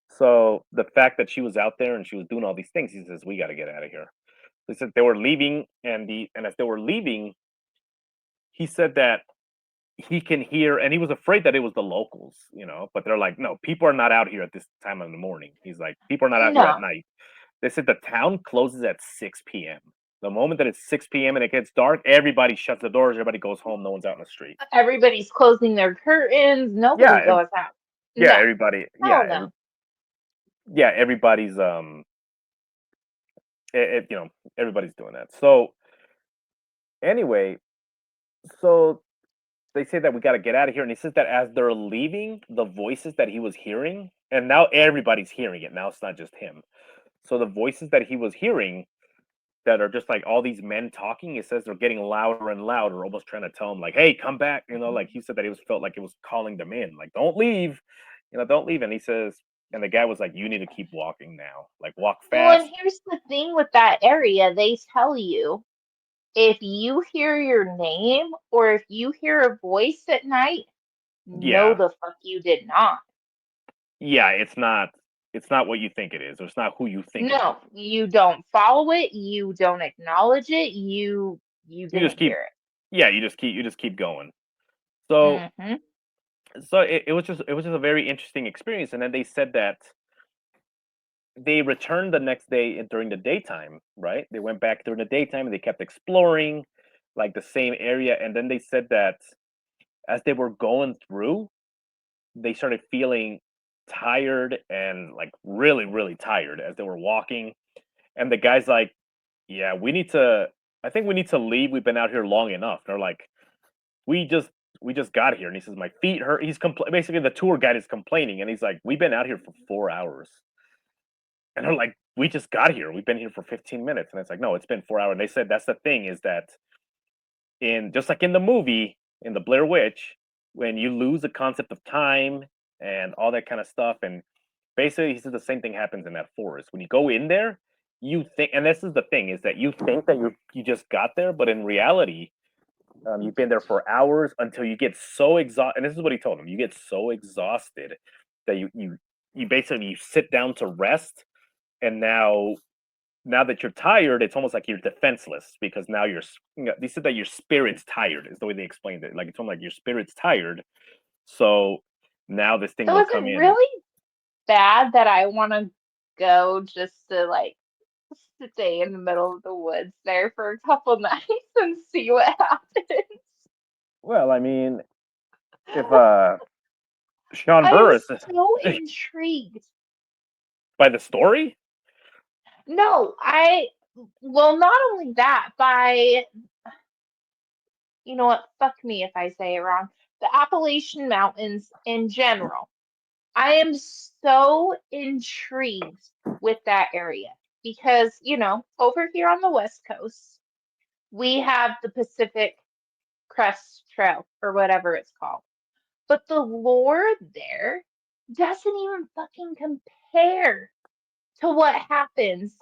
So the fact that she was out there and she was doing all these things, he says, we got to get out of here." They said they were leaving, and as they were leaving, he said that he can hear, and he was afraid that it was the locals, but they're like, "No, people are not out here at this time of the morning." He's like, "People are not out here at no. night." They said the town closes at 6 p.m. The moment that it's 6 p.m. and it gets dark, everybody shuts the doors, everybody goes home, no one's out in the street. Everybody's closing their curtains. Yeah, Nobody goes out. yeah, No. everybody, Hell no. yeah, everybody's everybody's doing that. So anyway, so they say that we got to get out of here, and he says that as they're leaving, the voices that he was hearing, and now everybody's hearing it. Now it's not just him. So the voices that he was hearing that are just like all these men talking, it says they're getting louder and louder, almost trying to tell him like, "Hey, come back!" Like he said that it was felt like it was calling them in, like, "Don't leave, don't leave." And he says, and the guy was like, "You need to keep walking now, like walk Well, and fast." here's the thing with that area, they tell you if you hear your name or if you hear a voice at night, no Yeah, the fuck you did not. yeah, it's not what you think it is, or it's not who you think it is. No, you don't follow it, you don't acknowledge it, you You just didn't keep, hear yeah, you just keep going. So it. Hmm. it was just a very interesting experience. And then they said that they returned the next day during the daytime, right? They went back during the daytime and they kept exploring like the same area. And then they said that as they were going through, they started feeling tired and like really, really tired as they were walking. And the guy's like, "Yeah, I think we need to leave. We've been out here long enough." They're like, "We just we just got here." And he says, "My feet hurt." Basically the tour guide is complaining, and he's like, "We've been out here for 4 hours." And they're like, "We just got here. We've been here for 15 minutes." And it's like, "No, it's been 4 hours." And they said that's the thing, is that in just like in the movie, in the Blair Witch, when you lose the concept of time and all that kind of stuff, and basically he said the same thing happens in that forest. When you go in there, you think, and this is the thing, is that you think that you just got there, but in reality, you've been there for hours until you get so exhausted. And this is what he told him: you get so exhausted that you basically you sit down to rest, and now that you're tired, it's almost like you're defenseless, because now they said that your spirit's tired is the way they explained it. Like it's almost like your spirit's tired. So now this thing So will is it come in. really bad that I want to go just to like stay in the middle of the woods there for a couple nights and see what happens? Well, I mean, if Sean I am Burris so intrigued. by the story, No, well, not only that, by, you know what, fuck me if I say it wrong, the Appalachian Mountains in general. I am so intrigued with that area because, over here on the West Coast, we have the Pacific Crest Trail or whatever it's called. But the lore there doesn't even fucking compare to what happens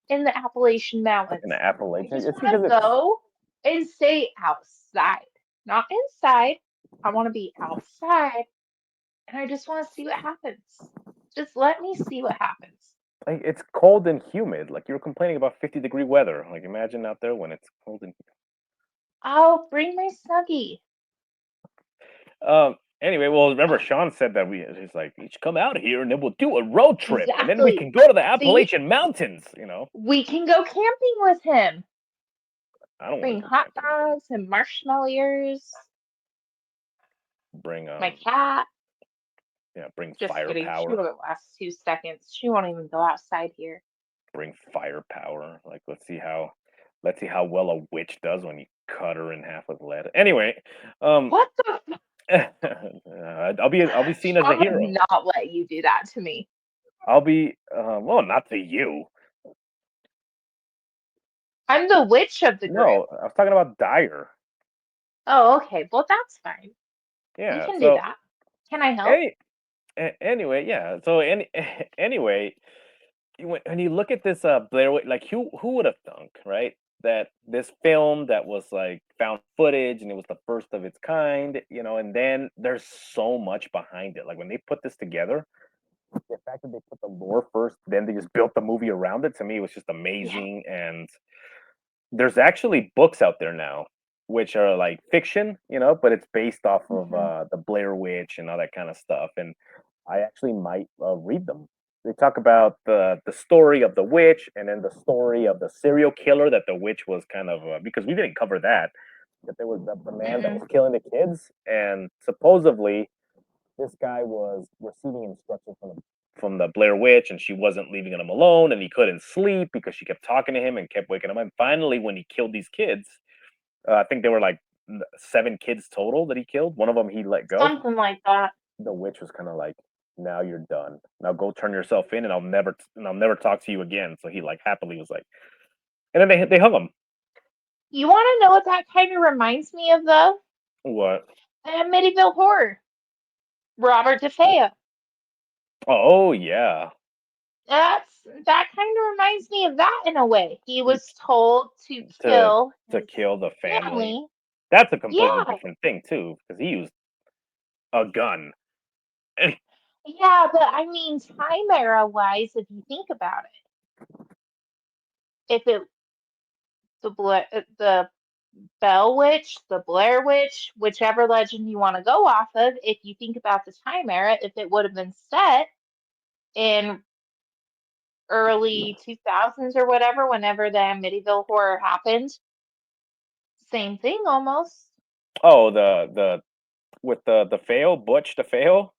in the Appalachian like in Mountains. the I Appalachian, just it's want because to it's go and stay outside, not inside. I want to be outside and I just want to see what happens. Just let me see what happens. like it's cold and humid. Like you were complaining about 50-degree weather. Like imagine out there when it's cold and I'll bring my Snuggie. anyway, well, remember Sean said that he's like, "You should come out here and then we'll do a road trip and then we Exactly. can go to the See, Appalachian Mountains." we can go camping with him. I don't want to Bring go hot camping with him. dogs and marshmallows. Bring My cat. yeah, bring Just kidding. She firepower. won't last 2 seconds. She won't even go outside here. Bring firepower. Like let's see how well a witch does when you cut her in half with lead. Anyway, um What the? I'll be seen as a Sean would hero. not let you do that to me. I'll be well, not to you. I'm the witch of the group. No, I was talking about Dyer. Oh, okay. Well, that's fine. We Yeah. can do So that. Can I help? any anyway, yeah. So anyway, when you look at this Blair Witch, like who would have thunk, right? That this film that was like found footage and it was the first of its kind, and then there's so much behind it. Like when they put this together, the fact that they put the lore first, then they just built the movie around it, to me was just Yeah. amazing. And there's actually books out there now which are like fiction, but it's based off of Hmm. the Blair Witch and all that kind of stuff. And I actually might read them. They talk about the story of the witch and then the story of the serial killer that the witch was kind of because we didn't cover that there was the man that Mm-mm. was killing the kids, and supposedly this guy was receiving instructions from the Blair Witch, and she wasn't leaving him alone, and he couldn't sleep because she kept talking to him and kept waking him up. And finally, when he killed these kids, I think they were like 7 kids total that he killed. One of them he let go. Something like that. The witch was kind of like, "Now you're done. Now go turn yourself in, and I'll never talk to you again." So he like happily was like, and then they hung him. You want to know what that kind of reminds me of, though? What? The Amityville Horror. Robert DeFeo. Oh yeah, That kind of reminds me of that in a way. He was told to to kill his kill the family. family. That's a completely Yeah, different thing too, because he used a gun. yeah, but I mean, time era wise, if you think about it, if it the Bell Witch, the Blair Witch, whichever legend you want to go off of, if you think about the time era, if it would have been set in early 2000s or whatever, whenever the Amityville horror happened, same thing almost. Oh, the with the fail Butch the fail.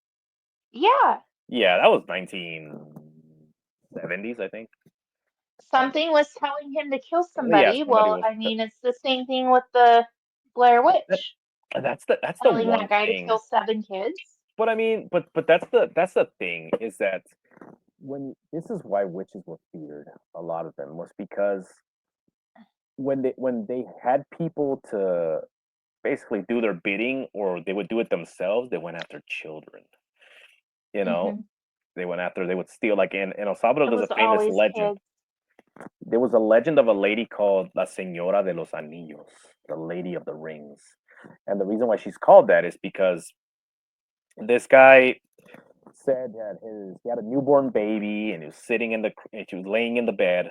Yeah, Yeah, that was 1970s, I think. something was telling him to kill Yeah, somebody. somebody Well, was. I mean, it's the same thing with the Blair That, Witch, that's the telling one that guy to thing. kill 7 kids. But I mean, but that's the thing is that when this is why witches were feared, a lot of them was because when they had people to basically do their bidding or they would do it themselves, they went after children. You know, Hmm. they would steal like in El Salvador. It There's a was famous always legend. kids. There was a legend of a lady called La Señora de los Anillos, the Lady of the Rings, and the reason why she's called that is because this guy said that he had a newborn baby and he was sitting and she was laying in the bed,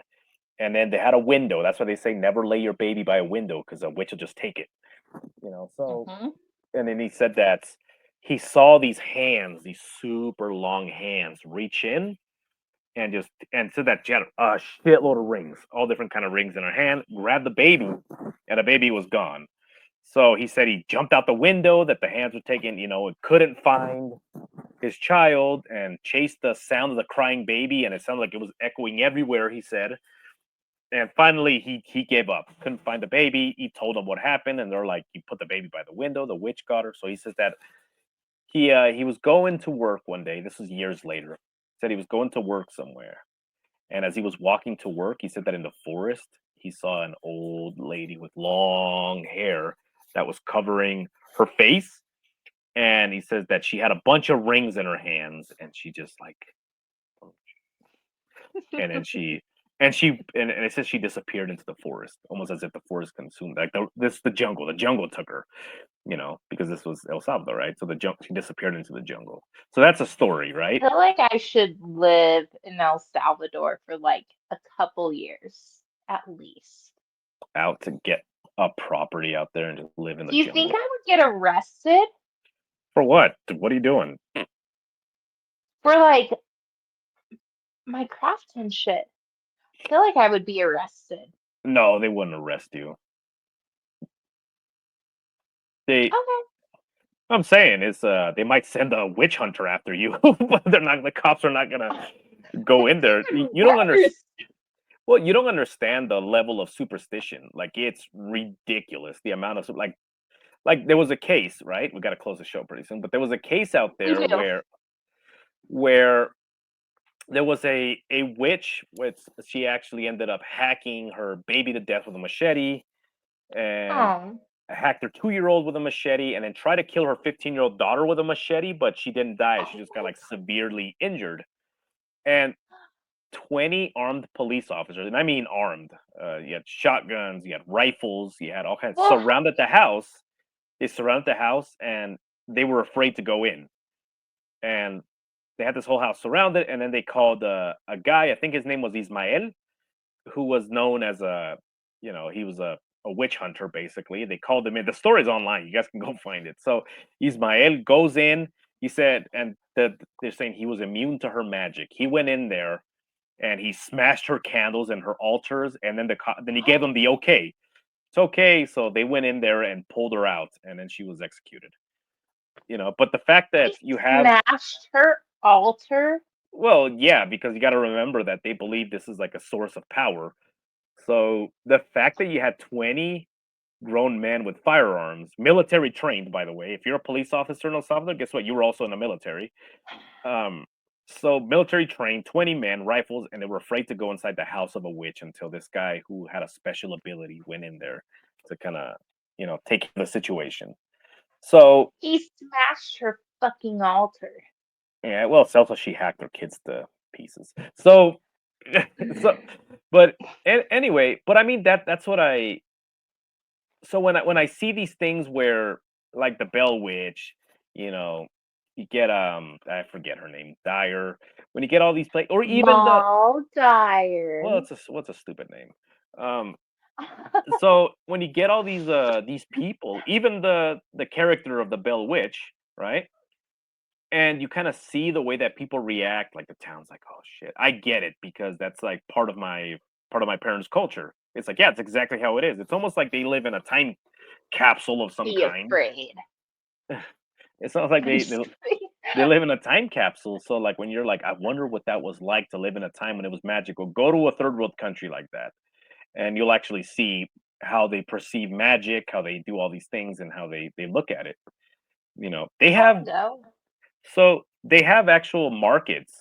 and then they had a window. That's why they say never lay your baby by a window because a witch will just take it. So Hmm. and then he said that he saw these hands, these super long hands, reach in and said that she had a shitload of rings, all different kind of rings in her hand. Grabbed the baby, and the baby was gone. So he said he jumped out the window, that the hands were taken, and couldn't find his child and chased the sound of the crying baby, and it sounded like it was echoing everywhere, he said. And finally, he gave up. Couldn't find the baby. He told them what happened, and they're like, "You put the baby by the window. The witch got her." So he says that he was going to work one day. This was years later. Said he was going to work somewhere, and as he was walking to work, he said that in the forest he saw an old lady with long hair that was covering her face, and he says that she had a bunch of rings in her hands, and she just like, and then and it says she disappeared into the forest, almost as if the forest consumed, like the jungle took her, because this was El Salvador, right? So she disappeared into the jungle. So that's a story, right? I feel like I should live in El Salvador for like a couple years at least. Out to get a property out there and just live in the Do you think jungle. I would get arrested For what? What are you doing? for like my craftsmanship? I feel like I would be arrested. No, they wouldn't arrest you. They Okay. I'm saying is they might send a witch hunter after you, but the cops are not gonna go in It's there. even You don't understand. worse. Well, you don't understand the level of superstition. Like it's ridiculous the amount of like there was a case, right? We got to close the show pretty soon, but there was a case out We there do. where there was a witch which she actually ended up hacking her baby to death with a machete and Oh. hacked her 2-year-old with a machete and then tried to kill her 15-year-old daughter with a machete, but she didn't die. She just got like severely injured. And 20 armed police officers, and I mean armed. You had shotguns, you had rifles, you had all kinds, Well, surrounded the house. They surrounded the house and they were afraid to go in. And they had this whole house surrounded. And then they called a guy, I think his name was Ismael, who was known as he was a witch hunter, basically. They called him in. The story's online. You guys can go find it. So Ismael goes in. He said, and they're saying he was immune to her magic. He went in there and he smashed her candles and her altars, and then he gave them the okay. It's okay. So they went in there and pulled her out, and then she was executed. But the fact that he you have, smashed her altar. well, yeah, because you got to remember that they believe this is like a source of power. So the fact that you had 20 grown men with firearms, military trained, by the way. If you're a police officer in El Salvador, guess what? You were also in the military. Um, so military trained, 20 men, rifles, and they were afraid to go inside the house of a witch until this guy who had a special ability went in there to kind of, take the situation. So He smashed her fucking altar. yeah, well, it's also she hacked her kids to pieces. So, so, but anyway, but I mean that's what I. So when I see these things where like the Bell Witch, you know, you get I forget her name, Dyer. When you get all these or even the Maul Dyer. well, what's a stupid name. Um, so when you get all these people, even the character of the Bell Witch, right? And you kind of see the way that people react, like the town's like, oh shit. I get it because that's like part of my parents' culture. It's like, yeah, it's exactly how it is. It's almost like they live in a time capsule of some Be kind. afraid. It's not like I'm they, just they they live in a time capsule. So like when you're like, I wonder what that was like to live in a time when it was magical. Go to a third world country like that, and you'll actually see how they perceive magic, how they do all these things, and how they look at it. They I have don't know. they have actual markets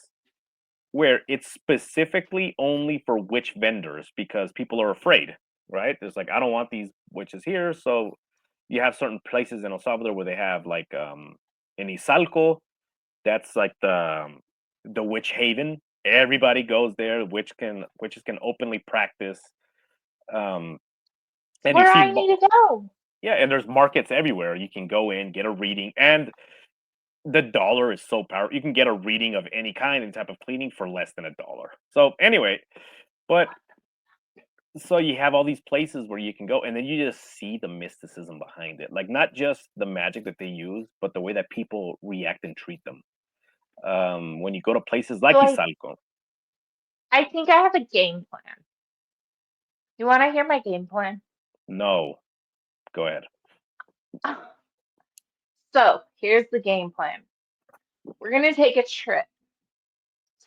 where it's specifically only for witch vendors because people are afraid, right? There's like, I don't want these witches here. So you have certain places in El Salvador where they have like in Izalco, that's like the witch haven. Everybody goes there. Witches can openly practice. Um, It's and you where see, I need to go. yeah, and there's markets everywhere. You can go in, get a reading, and the dollar is so powerful. You can get a reading of any kind, any type of cleaning for less than $1. So anyway, but so you have all these places where you can go, and then you just see the mysticism behind it, like not just the magic that they use, but the way that people react and treat them. When you go to places like So Izalco, I think I have a game plan. You want to hear my game plan? no, go ahead. So here's the game plan. We're gonna take a trip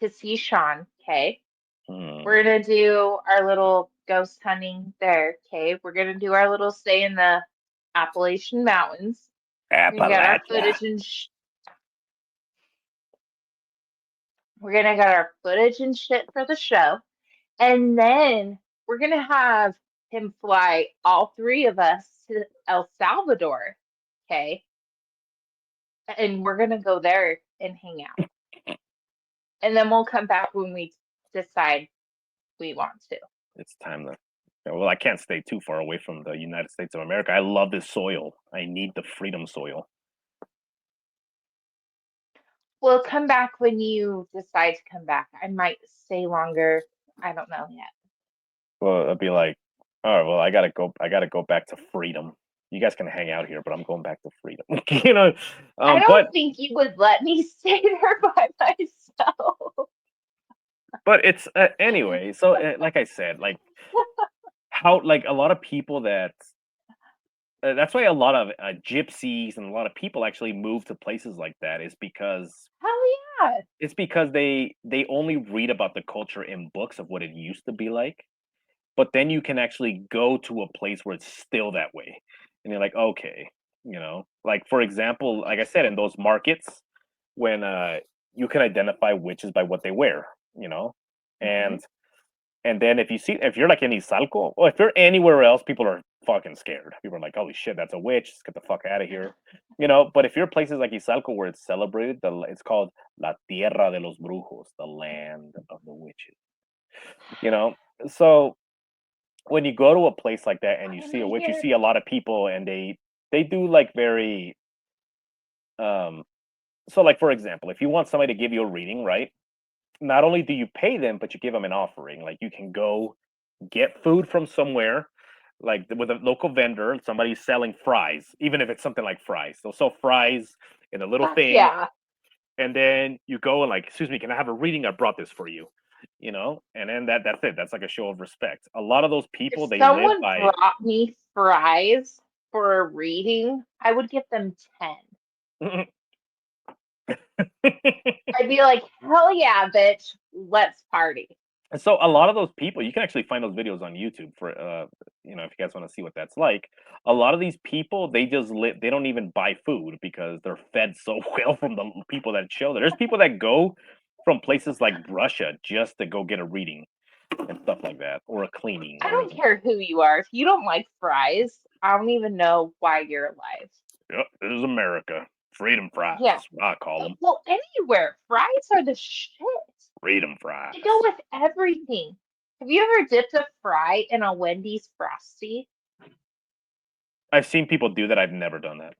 to see Sean. Okay. Hmm. We're gonna do our little ghost hunting there. Okay. We're gonna do our little stay in the Appalachian mountains. We're gonna get our Appalachia. footage and we're gonna get our footage and shit for the show. And then we're gonna have him fly all three of us to El Salvador. Okay. And we're gonna go there and hang out. And then we'll come back when we decide we want to. It's time to. Well, I can't stay too far away from the United States of America. I love this soil. I need the freedom soil. We'll come back when you decide to come back. I might stay longer. I don't know yet. Well, it'd be like, all right, well, I gotta go. I gotta go back to freedom. You guys can hang out here, but I'm going back to freedom. you know, I but don't think you would let me stay there by myself. it's anyway. So, like I said, like how like a lot of people that's why a lot of gypsies and a lot of people actually move to places like that is because Hell yeah. they only read about the culture in books of what it used to be like, but then you can actually go to a place where it's still that way, and you're like, okay, like for example, like I said, in those markets when you can identify witches by what they wear, you know, Mm-hmm. and then if you're like in Izalco, or if you're anywhere else, people are fucking scared. People are like, "Holy shit, that's a witch! Let's get the fuck out of here," But if you're places like Izalco where it's celebrated, it's called La Tierra de los Brujos, the land of the witches. You know, so when you go to a place like that and you I see a want to witch, you hear. see a lot of people, and they do like very um. So, like for example, if you want somebody to give you a reading, right? Not only do you pay them, but you give them an offering. Like you can go get food from somewhere, like with a local vendor, somebody selling fries, even if it's something like fries. They'll sell fries in a little Fuck thing, yeah. and then you go and like, excuse me, can I have a reading? I brought this for you, and then that's it. That's like a show of respect. A lot of those If people they live someone by. brought me fries for a reading, I would give them 10. I'd be like, hell yeah, bitch, let's party. And so a lot of those people, you can actually find those videos on YouTube for, if you guys want to see what that's like. A lot of these people, they just live. They don't even buy food because they're fed so well from the people that show there. There's people that go from places like Russia just to go get a reading and stuff like that, or a cleaning, I or don't care who you are. If you don't like fries, I don't even know why you're alive. yep, this is America. Freedom fries, Yeah. that's what I call them. Well, anywhere. Fries are the shit. Freedom They go fries. with everything. Have you ever dipped a fry in a Wendy's Frosty? I've seen people do that. I've never done that.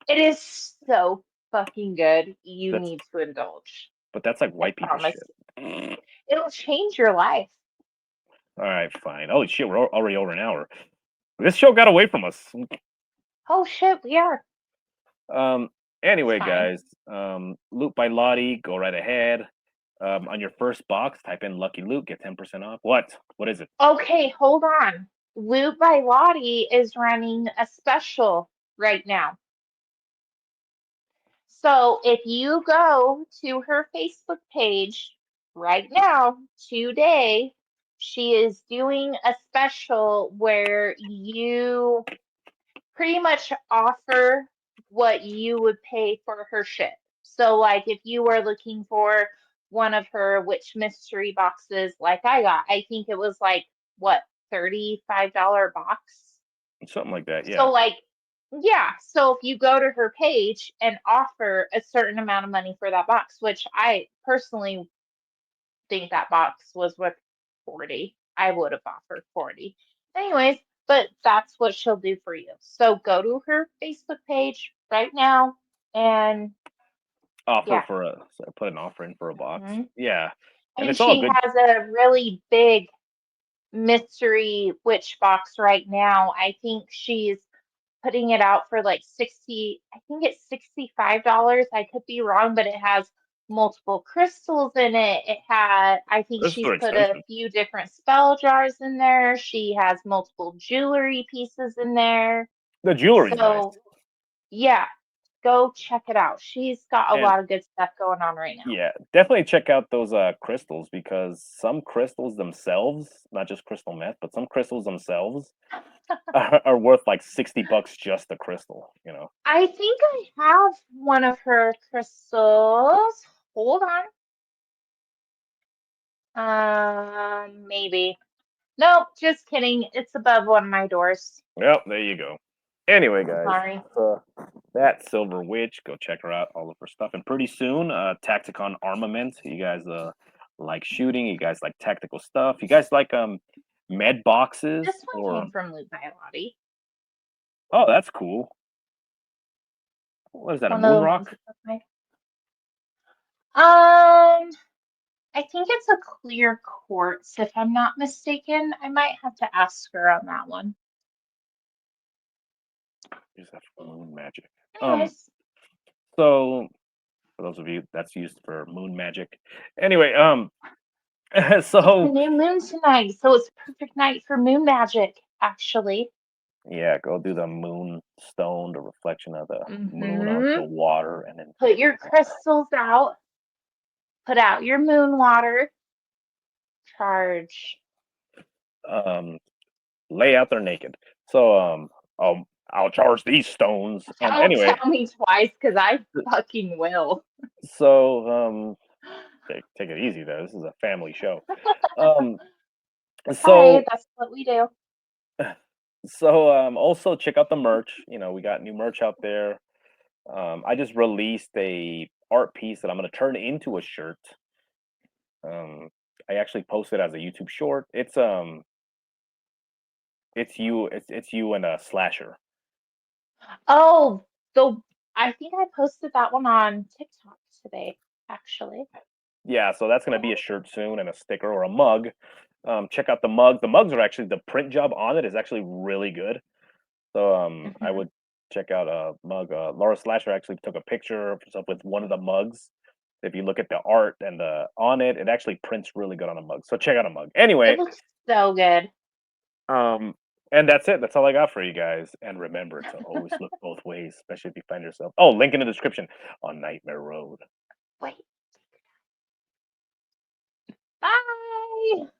It is so fucking good. You That's need to indulge. but that's like I white people promise. shit. It'll change your life. All right, fine. Holy shit, we're already over an hour. This show got away from us. Oh shit, we are. Um. It's Anyway, fine. guys. Loot by Lottie. Go right ahead. On your first box, type in Lucky Loot. Get 10% off. What? What is it? Okay, hold on. Loot by Lottie is running a special right now. So if you go to her Facebook page right now, today, she is doing a special where you pretty much offer what you would pay for her shit. So, like, if you were looking for one of her witch mystery boxes, like I got, I think it was like, what, $35 box? Something like that. Yeah. So, like, yeah. So, if you go to her page and offer a certain amount of money for that box, which I personally think that box was worth 40, I would have offered 40. Anyways, but that's what she'll do for you. So, go to her Facebook page right now and Offer yeah. for a put an offer in for a box. hmm Yeah, and And it's all she good. has a really big mystery witch box right now. I think she's putting it out for like 60, I think it's $65. I could be wrong, but it has multiple crystals in it. I think This is she's for put a expensive. few different spell jars in there. She has multiple jewelry pieces in there. The jewelry's nice, So, yeah, go check it out. She's got a and lot of good stuff going on right now. yeah, definitely check out those crystals because some crystals themselves, not just crystal meth, but some crystals themselves are worth like $60 just the crystal. I think I have one of her crystals. Hold on. Maybe. Nope, just kidding. It's above one of my doors. Well, there you go. Anyway, guys, Sorry. that Silver Witch, go check her out, all of her stuff. And pretty soon, Tacticon Armament. You guys like shooting, you guys like tactical stuff. You guys like med boxes This one or came from Loot by Lottie. oh, that's cool. What is that, a One moon of the ones rock? that my I think it's a clear quartz, if I'm not mistaken. I might have to ask her on that one. Use that for moon magic. Anyways, So for those of you that's used for moon magic. Anyway, it's the so new moon tonight, so it's a perfect night for moon magic, actually. yeah, go do the moon stone, the reflection of the moon onto hmm the water, and then Put your crystals out. Put out your moon water. Charge. um lay out there naked. So I'll charge these stones. Don't Anyway, tell me twice, because I fucking will. so take it easy though. This is a family show. Um Hi, so that's what we do. also check out the merch. We got new merch out there. I just released a art piece that I'm gonna turn into a shirt. Um I actually posted as a YouTube short. It's you and a slasher. Oh, the I think I posted that one on TikTok today, actually. Yeah, so that's gonna Yeah. be a shirt soon and a sticker or a mug. Check out the mug. The mugs are actually the print job on it is actually really good. So I hmm would check out a mug. Laura Slasher actually took a picture of herself with one of the mugs. If you look at the art and the on it, it actually prints really good on a mug. So check out a mug. It Anyway, looks so good. um, and that's it. That's all I got for you guys. And remember to always look both ways, especially if you find yourself. Oh, link in the description on Nightmare Road. Wait. Bye. Bye.